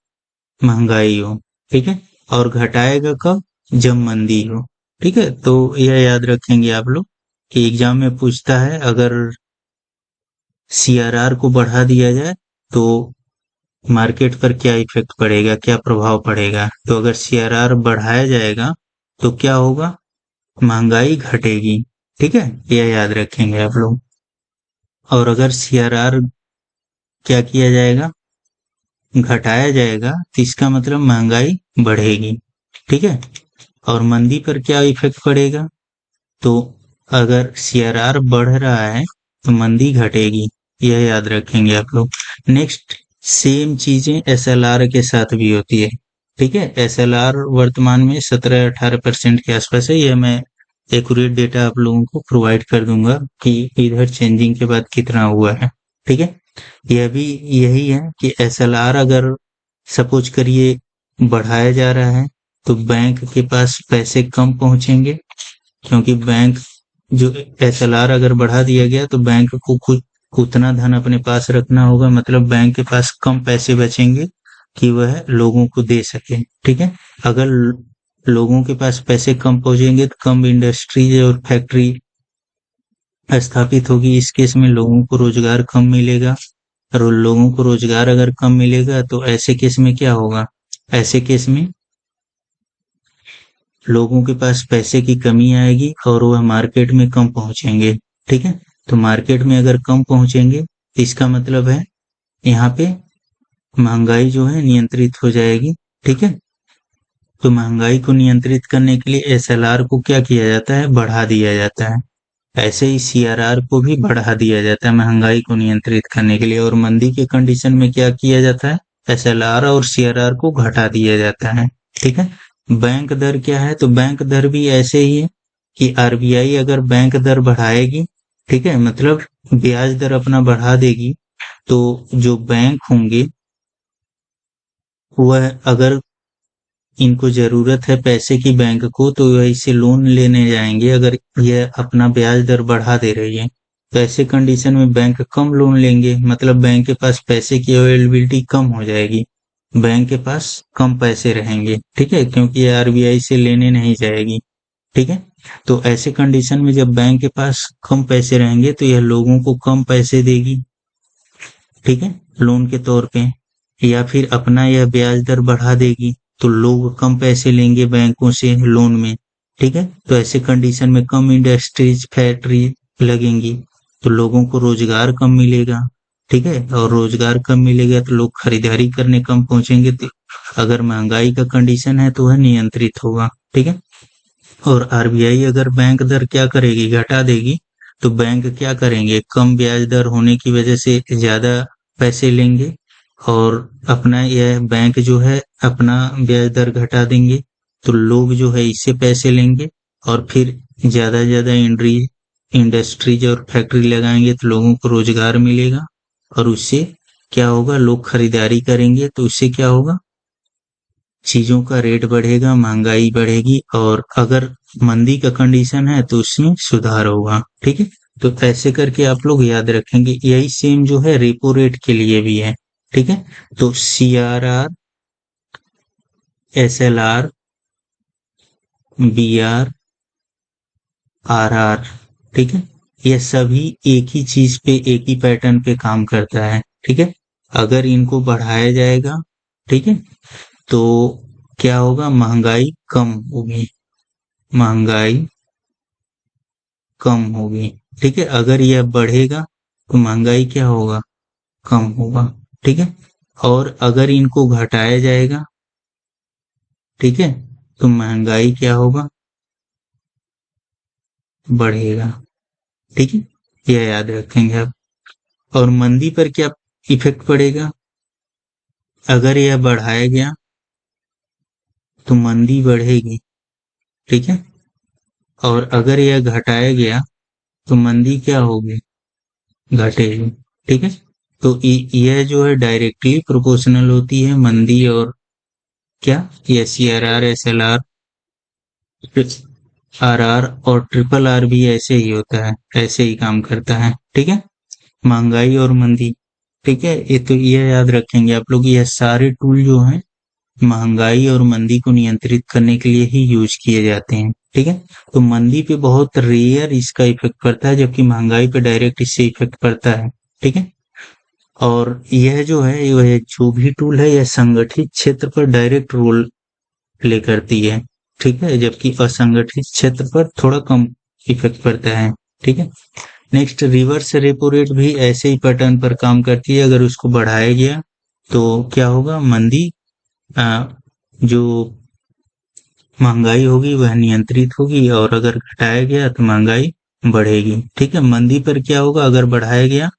महंगाई हो, ठीक है। और घटाएगा कब, जब मंदी हो, ठीक है। तो यह याद रखेंगे आप लोग कि एग्जाम में पूछता है, अगर सीआरआर को बढ़ा दिया जाए तो मार्केट पर क्या इफेक्ट पड़ेगा, क्या प्रभाव पड़ेगा। तो अगर सीआरआर बढ़ाया जाएगा तो क्या होगा, महंगाई घटेगी, ठीक है, यह याद रखेंगे आप लोग। और अगर सीआरआर क्या किया जाएगा, घटाया जाएगा, तो इसका मतलब महंगाई बढ़ेगी, ठीक है। और मंदी पर क्या इफेक्ट पड़ेगा? तो अगर सीआरआर बढ़ रहा है तो मंदी घटेगी, यह याद रखेंगे आप लोग। नेक्स्ट, सेम चीजें एसएलआर के साथ भी होती है। ठीक है, एसएलआर वर्तमान में 17-18% के आसपास है। यह मैं एक्यूरेट डेटा आप लोगों को प्रोवाइड कर दूंगा कि इधर चेंजिंग के बाद कितना हुआ है। ठीक है, यह भी यही है कि एसएलआर अगर सपोज करिए बढ़ाया जा रहा है तो बैंक के पास पैसे कम पहुंचेंगे, क्योंकि बैंक जो एसएलआर अगर बढ़ा दिया गया तो बैंक को कुछ उतना धन अपने पास रखना होगा, मतलब बैंक के पास कम पैसे बचेंगे कि वह लोगों को दे सके। ठीक है, अगर लोगों के पास पैसे कम पहुंचेंगे तो कम इंडस्ट्रीज और फैक्ट्री स्थापित होगी। इस केस में लोगों को रोजगार कम मिलेगा, और लोगों को रोजगार अगर कम मिलेगा तो ऐसे केस में क्या होगा? ऐसे केस में लोगों के पास पैसे की कमी आएगी और वह मार्केट में कम पहुंचेंगे। ठीक है, तो मार्केट में अगर कम पहुंचेंगे तो इसका मतलब है यहाँ पे महंगाई जो है नियंत्रित हो जाएगी। ठीक है, तो महंगाई को नियंत्रित करने के लिए एसएलआर को क्या किया जाता है? बढ़ा दिया जाता है। ऐसे ही सीआरआर को भी बढ़ा दिया जाता है महंगाई को नियंत्रित करने के लिए। और मंदी के कंडीशन में क्या किया जाता है? एसएलआर और सीआरआर को घटा दिया जाता है। ठीक है, बैंक दर क्या है? तो बैंक दर भी ऐसे ही है कि आरबीआई अगर बैंक दर बढ़ाएगी, ठीक है, मतलब ब्याज दर अपना बढ़ा देगी, तो जो बैंक होंगे वह अगर इनको जरूरत है पैसे की बैंक को तो वह इसे लोन लेने जाएंगे। अगर यह अपना ब्याज दर बढ़ा दे रही है तो ऐसे कंडीशन में बैंक कम लोन लेंगे, मतलब बैंक के पास पैसे की अवेलेबिलिटी कम हो जाएगी, बैंक के पास कम पैसे रहेंगे। ठीक है, क्योंकि ये आरबीआई से लेने नहीं जाएगी। ठीक है, तो ऐसे कंडीशन में जब बैंक के पास कम पैसे रहेंगे तो यह लोगों को कम पैसे देगी। ठीक है, लोन के तौर पे, या फिर अपना यह ब्याज दर बढ़ा देगी तो लोग कम पैसे लेंगे बैंकों से लोन में। ठीक है, तो ऐसे कंडीशन में कम इंडस्ट्रीज फैक्ट्री लगेंगी तो लोगों को रोजगार कम मिलेगा। ठीक है, और रोजगार कम मिलेगा तो लोग खरीदारी करने कम पहुंचेंगे, तो अगर महंगाई का कंडीशन है तो वह नियंत्रित होगा। ठीक है, और आरबीआई अगर बैंक दर क्या करेगी? घटा देगी, तो बैंक क्या करेंगे? कम ब्याज दर होने की वजह से ज्यादा पैसे लेंगे और अपना यह बैंक जो है अपना ब्याज दर घटा देंगे, तो लोग जो है इससे पैसे लेंगे और फिर ज्यादा ज्यादा इंडस्ट्रीज और फैक्ट्री लगाएंगे तो लोगों को रोजगार मिलेगा, और उससे क्या होगा? लोग खरीदारी करेंगे तो उससे क्या होगा? चीजों का रेट बढ़ेगा, महंगाई बढ़ेगी, और अगर मंदी का कंडीशन है तो उसमें सुधार होगा। ठीक है, तो ऐसे करके आप लोग याद रखेंगे। यही सेम जो है रेपो रेट के लिए भी है। ठीक है, तो सीआरआर, एसएलआर, बीआर, आरआर, ठीक है, ये सभी एक ही चीज पे, एक ही पैटर्न पे काम करता है। ठीक है, अगर इनको बढ़ाया जाएगा, ठीक है, तो क्या होगा? महंगाई कम होगी, महंगाई कम होगी। ठीक है, अगर यह बढ़ेगा तो महंगाई क्या होगा? कम होगा। ठीक है, और अगर इनको घटाया जाएगा, ठीक है, तो महंगाई क्या होगा? बढ़ेगा। ठीक है, यह याद रखेंगे आप। और मंदी पर क्या इफेक्ट पड़ेगा? अगर यह बढ़ाया गया तो मंदी बढ़ेगी। ठीक है, और अगर यह घटाया गया तो मंदी क्या होगी? घटेगी। ठीक है, तो यह जो है डायरेक्टली प्रोपोर्शनल होती है मंदी और क्या? ये सीआरआर, एसएलआर, आरआर और ट्रिपल आर भी ऐसे ही होता है, ऐसे ही काम करता है। ठीक है, महंगाई और मंदी। ठीक है, ये तो ये याद रखेंगे आप लोग, यह सारे टूल जो हैं महंगाई और मंदी को नियंत्रित करने के लिए ही यूज किए जाते हैं। ठीक है, तो मंदी पे बहुत रेयर इसका इफेक्ट पड़ता है, जबकि महंगाई पे डायरेक्ट इससे इफेक्ट पड़ता है। ठीक है, और यह जो है यह जो भी टूल है यह संगठित क्षेत्र पर डायरेक्ट रोल प्ले करती है। ठीक है, जबकि असंगठित क्षेत्र पर थोड़ा कम इफेक्ट पड़ता है। ठीक है, नेक्स्ट, रिवर्स रेपो रेट भी ऐसे ही पैटर्न पर काम करती है। अगर उसको बढ़ाया गया तो क्या होगा? मंदी जो महंगाई होगी वह नियंत्रित होगी, और अगर घटाया गया तो महंगाई बढ़ेगी। ठीक है, मंदी पर क्या होगा, अगर बढ़ाया गया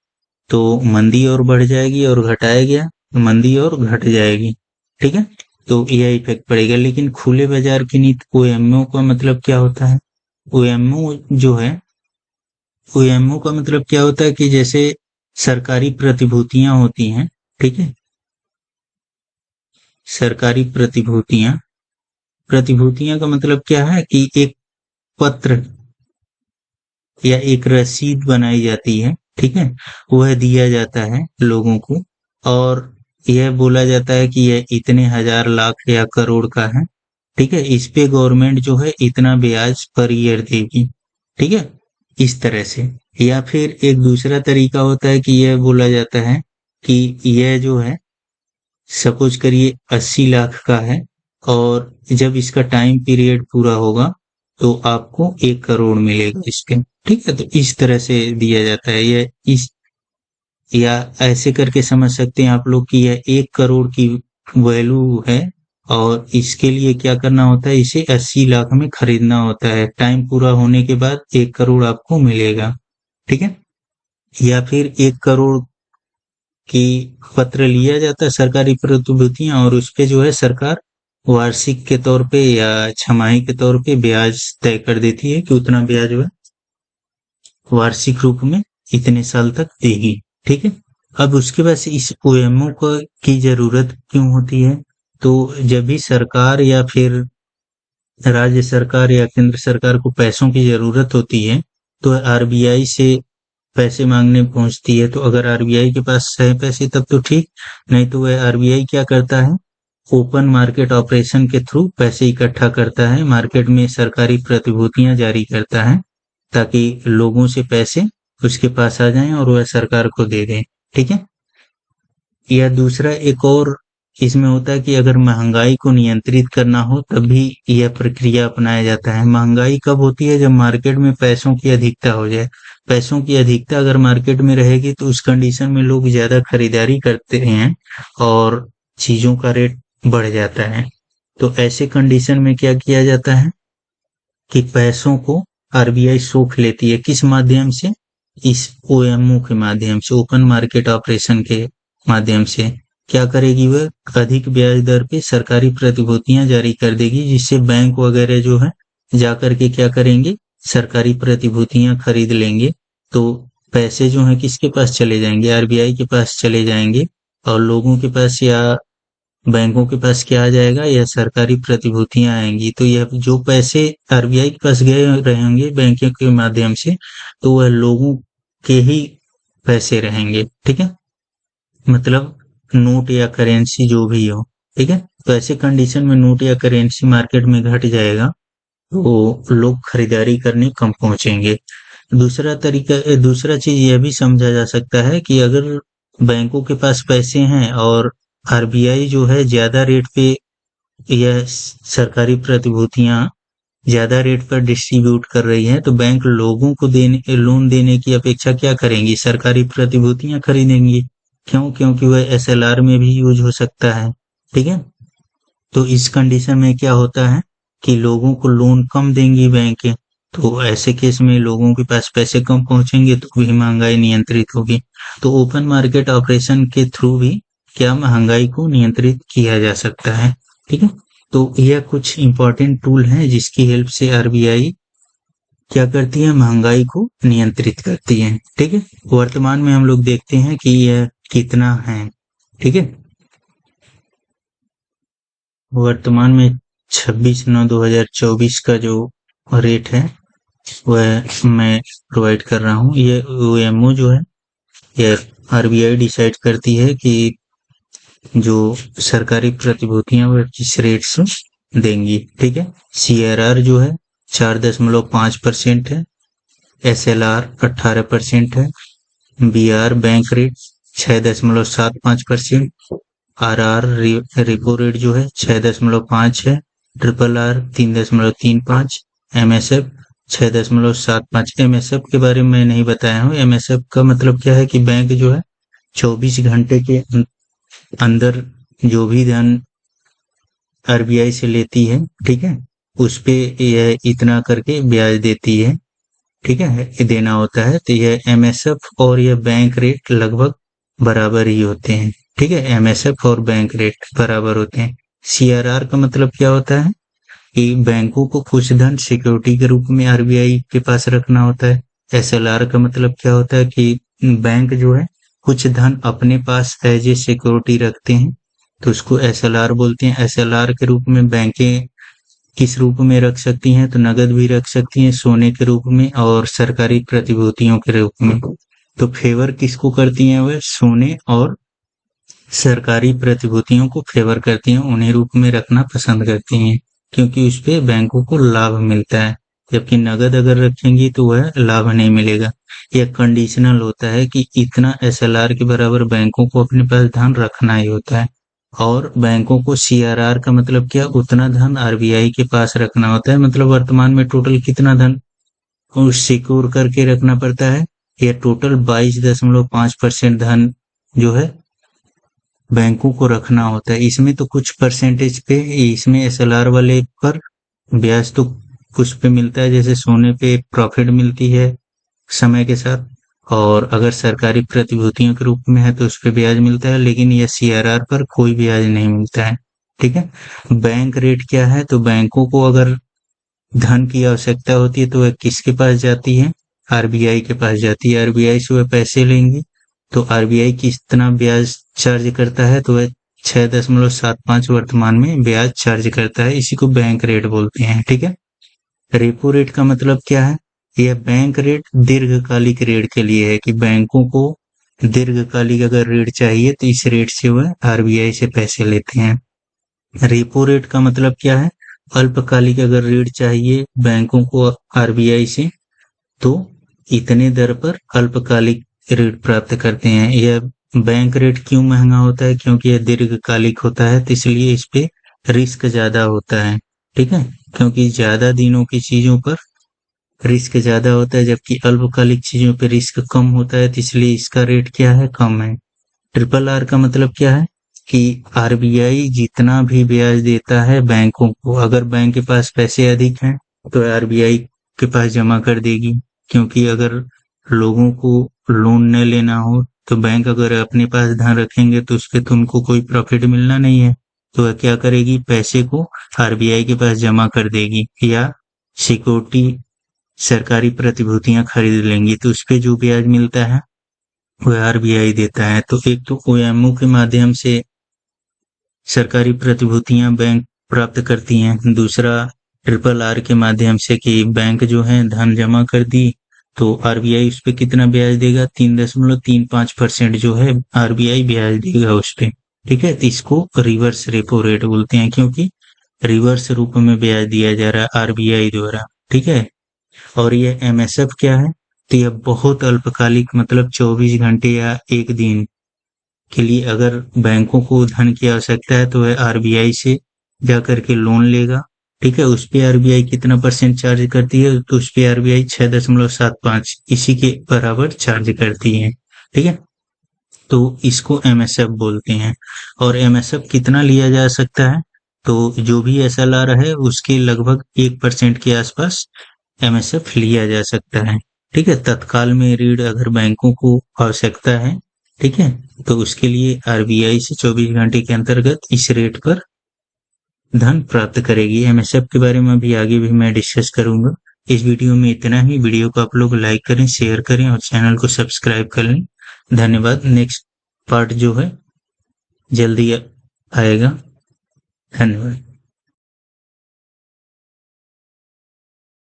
तो मंदी और बढ़ जाएगी, और घटाया गया तो मंदी और घट जाएगी। ठीक है, तो यह इफेक्ट पड़ेगा। लेकिन खुले बाजार की नीति, ओएमओ का मतलब क्या होता है? ओएमओ जो है, ओएमओ का मतलब क्या होता है कि जैसे सरकारी प्रतिभूतियां होती हैं, ठीक है, सरकारी प्रतिभूतियां, प्रतिभूतियां का मतलब क्या है कि एक पत्र या एक रसीद बनाई जाती है, ठीक है, वह दिया जाता है लोगों को, और यह बोला जाता है कि यह इतने हजार लाख या करोड़ का है। ठीक है, इस पे गवर्नमेंट जो है इतना ब्याज पर ईयर देगी। ठीक है, इस तरह से। या फिर एक दूसरा तरीका होता है कि यह बोला जाता है कि यह जो है, सपोज करिए 80 लाख का है, और जब इसका टाइम पीरियड पूरा होगा तो आपको 1 करोड़ मिलेगा इसके। ठीक है, तो इस तरह से दिया जाता है। यह इस, या ऐसे करके समझ सकते हैं आप लोग कि यह 1 करोड़ की वैल्यू है, और इसके लिए क्या करना होता है, इसे 80 लाख में खरीदना होता है। टाइम पूरा होने के बाद 1 करोड़ आपको मिलेगा। ठीक है, या फिर 1 करोड़ की पत्र लिया जाता है, सरकारी प्रतिभूतियां, और उस पे जो है सरकार वार्षिक के तौर पे या छमाही के तौर पे ब्याज तय कर देती है कि उतना ब्याज वह वार्षिक रूप में इतने साल तक देगी। ठीक है, अब उसके बाद से इस ओएमओ को की जरूरत क्यों होती है? तो जब भी सरकार या फिर राज्य सरकार या केंद्र सरकार को पैसों की जरूरत होती है, तो आरबीआई से पैसे मांगने पहुंचती है। तो अगर आरबीआई के पास है पैसे तब तो ठीक, नहीं तो वह आरबीआई क्या करता है, ओपन मार्केट ऑपरेशन के थ्रू पैसे इकट्ठा करता है, मार्केट में सरकारी प्रतिभूतियां जारी करता है, ताकि लोगों से पैसे उसके पास आ जाएं और वह सरकार को दे दें। ठीक है, या दूसरा एक और इसमें होता है कि अगर महंगाई को नियंत्रित करना हो तब भी यह प्रक्रिया अपनाया जाता है। महंगाई कब होती है? जब मार्केट में पैसों की अधिकता हो जाए। पैसों की अधिकता अगर मार्केट में रहेगी तो उस कंडीशन में लोग ज्यादा खरीदारी करते हैं और चीजों का रेट बढ़ जाता है। तो ऐसे कंडीशन में क्या किया जाता है कि पैसों को आरबीआई सोख लेती है। किस माध्यम से? इस ओएमओ के माध्यम से, ओपन मार्केट ऑपरेशन के माध्यम से। क्या करेगी वह? अधिक ब्याज दर पे सरकारी प्रतिभूतियां जारी कर देगी, जिससे बैंक वगैरह जो है जाकर के क्या करेंगे, सरकारी प्रतिभूतियां खरीद लेंगे। तो पैसे जो है किसके पास चले जाएंगे? आरबीआई के पास चले जाएंगे, और लोगों के पास या बैंकों के पास क्या आ जाएगा, यह सरकारी प्रतिभूतियां आएंगी। तो यह जो पैसे आरबीआई के पास गए रहेंगे बैंकों के माध्यम से, तो वह लोगों के ही पैसे रहेंगे। ठीक है, मतलब नोट या करेंसी जो भी हो। ठीक है, तो ऐसे कंडीशन में नोट या करेंसी मार्केट में घट जाएगा, तो लोग खरीदारी करने कम पहुंचेंगे। दूसरा तरीका, दूसरा चीज यह भी समझा जा सकता है कि अगर बैंकों के पास पैसे हैं और आरबीआई जो है ज्यादा रेट पे यह सरकारी प्रतिभूतियां ज्यादा रेट पर डिस्ट्रीब्यूट कर रही है, तो बैंक लोगों को देने, लोन देने की अपेक्षा क्या करेंगी, सरकारी प्रतिभूतियां खरीदेंगी। क्यों? क्योंकि वह एसएलआर में भी यूज हो सकता है। ठीक है, तो इस कंडीशन में क्या होता है कि लोगों को लोन कम देंगी बैंकें, तो ऐसे केस में लोगों के पास पैसे कम पहुंचेंगे, तो भी महंगाई नियंत्रित होगी। तो ओपन मार्केट ऑपरेशन के थ्रू भी क्या महंगाई को नियंत्रित किया जा सकता है। ठीक है, तो यह कुछ इंपॉर्टेंट टूल हैं जिसकी हेल्प से आरबीआई क्या करती है, महंगाई को नियंत्रित करती है। ठीक है, वर्तमान में हम लोग देखते हैं कि यह कितना है। ठीक है, वर्तमान में 26/9/2024 का जो रेट है वह मैं प्रोवाइड कर रहा हूँ। ये ओएमओ जो है, यह आरबीआई डिसाइड करती है कि जो सरकारी प्रतिभूतियां वह किस रेट से देंगी। ठीक है, सीआरआर जो है 4.5% है, एसएलआर 18% है, BR bank rate 6.75%, RR repo rate जो है 6.5 है, ट्रिपल आर 3.35, एमएसएफ 6.75। एमएसएफ के बारे में मैं नहीं बताया हूँ। एमएसएफ का मतलब क्या है कि बैंक जो है 24 घंटे के अंदर जो भी धन आरबीआई से लेती है, ठीक है, उस पे यह इतना करके ब्याज देती है, ठीक है, ये देना होता है। तो यह एमएसएफ और यह बैंक रेट लगभग बराबर ही होते हैं, ठीक है, एमएसएफ और बैंक रेट बराबर होते हैं। सीआरआर का मतलब क्या होता है कि बैंकों को कुछ धन सिक्योरिटी के रूप में आरबीआई के पास रखना होता है। एसएलआर का मतलब क्या होता है कि बैंक जो है कुछ धन अपने पास एज ए सिक्योरिटी रखते हैं, तो उसको एसएलआर बोलते हैं। एसएलआर के रूप में बैंकें किस रूप में रख सकती हैं, तो नगद भी रख सकती हैं, सोने के रूप में और सरकारी प्रतिभूतियों के रूप में। तो फेवर किसको करती हैं, वह सोने और सरकारी प्रतिभूतियों को फेवर करती हैं, उन्हें रूप में रखना पसंद करती हैं, क्योंकि उस पे बैंकों को लाभ मिलता है। जबकि नगद अगर रखेंगी तो वह लाभ नहीं मिलेगा। यह कंडीशनल होता है कि इतना एसएलआर के बराबर बैंकों को अपने पास धन रखना ही होता है। और बैंकों को सीआरआर का मतलब क्या, उतना धन आरबीआई के पास रखना होता है। मतलब वर्तमान में टोटल कितना धन सिक्योर करके रखना पड़ता है, यह टोटल 22.5% धन जो है बैंकों को रखना होता है। इसमें तो कुछ परसेंटेज पे, इसमें एसएलआर वाले पर ब्याज तो कुछ पे मिलता है, जैसे सोने पे प्रॉफिट मिलती है समय के साथ, और अगर सरकारी प्रतिभूतियों के रूप में है तो उस पे ब्याज मिलता है, लेकिन यह सीआरआर पर कोई ब्याज नहीं मिलता है, ठीक है। बैंक रेट क्या है, तो बैंकों को अगर धन की आवश्यकता होती है तो वह किसके पास जाती है, आरबीआई के पास जाती है। आरबीआई से वह पैसे लेंगे, तो आरबीआई कितना ब्याज चार्ज करता है, तो वह 6.75 वर्तमान में ब्याज चार्ज करता है। इसी को बैंक रेट बोलते हैं, ठीक है। रेपो रेट का मतलब क्या है, यह बैंक रेट दीर्घकालिक ऋण के लिए है, कि बैंकों को दीर्घकालिक अगर ऋण चाहिए तो इस रेट से वह आरबीआई से पैसे लेते हैं। रेपो रेट का मतलब क्या है, अल्पकालिक अगर ऋण चाहिए बैंकों को आरबीआई से तो इतने दर पर अल्पकालिक ऋण प्राप्त करते हैं। यह बैंक रेट क्यों महंगा होता है, क्योंकि यह दीर्घकालिक होता है, तो इसलिए इस पे रिस्क ज्यादा होता है, ठीक है, क्योंकि ज्यादा दिनों की चीजों पर रिस्क ज्यादा होता है, जबकि अल्पकालिक चीजों पर रिस्क कम होता है, तो इसलिए इसका रेट क्या है, कम है। ट्रिपल आर का मतलब क्या है कि आरबीआई जितना भी ब्याज देता है बैंकों को, अगर बैंक के पास पैसे अधिक हैं तो आरबीआई के पास जमा कर देगी, क्योंकि अगर लोगों को लोन न लेना हो तो बैंक अगर अपने पास धन रखेंगे तो उस पर तो उनको कोई प्रॉफिट मिलना नहीं है, तो वह क्या करेगी, पैसे को आरबीआई के पास जमा कर देगी या सिक्योरिटी सरकारी प्रतिभूतियां खरीद लेंगी, तो उस पे जो ब्याज मिलता है वह आरबीआई देता है। तो एक तो ओएमओ के माध्यम से सरकारी प्रतिभूतियां बैंक प्राप्त करती हैं, दूसरा ट्रिपल आर के माध्यम से कि बैंक जो है धन जमा कर दी तो आरबीआई उस पे कितना ब्याज देगा, 3.35% जो है आरबीआई ब्याज देगा उस पे, ठीक है। तो इसको रिवर्स रेपो रेट बोलते हैं, क्योंकि रिवर्स रूप में ब्याज दिया जा रहा है आरबीआई द्वारा, ठीक है। और ये एमएसएफ क्या है, तो यह बहुत अल्पकालिक, मतलब 24 घंटे या एक दिन के लिए अगर बैंकों को धन की आवश्यकता है तो वह आरबीआई से जा करके लोन लेगा, ठीक है। उस पे आरबीआई कितना परसेंट चार्ज करती है, तो उस पे आरबीआई 6.75 इसी के बराबर चार्ज करती है, ठीक है। तो इसको एमएसएफ बोलते हैं। और एमएसएफ कितना लिया जा सकता है, तो जो भी एसएलआर है उसके लगभग 1% के आसपास एमएसएफ लिया जा सकता है, ठीक है। तत्काल में ऋण अगर बैंकों को आवश्यकता है, ठीक है, तो उसके लिए आरबीआई से 24 घंटे के अंतर्गत इस रेट पर धन प्राप्त करेगी। एमएसएफ के बारे में अभी आगे भी मैं डिस्कस करूंगा। इस वीडियो में इतना ही। वीडियो को आप लोग लाइक करें, शेयर करें और चैनल को सब्सक्राइब कर लें। धन्यवाद। नेक्स्ट पार्ट जो है जल्दी आएगा। धन्यवाद।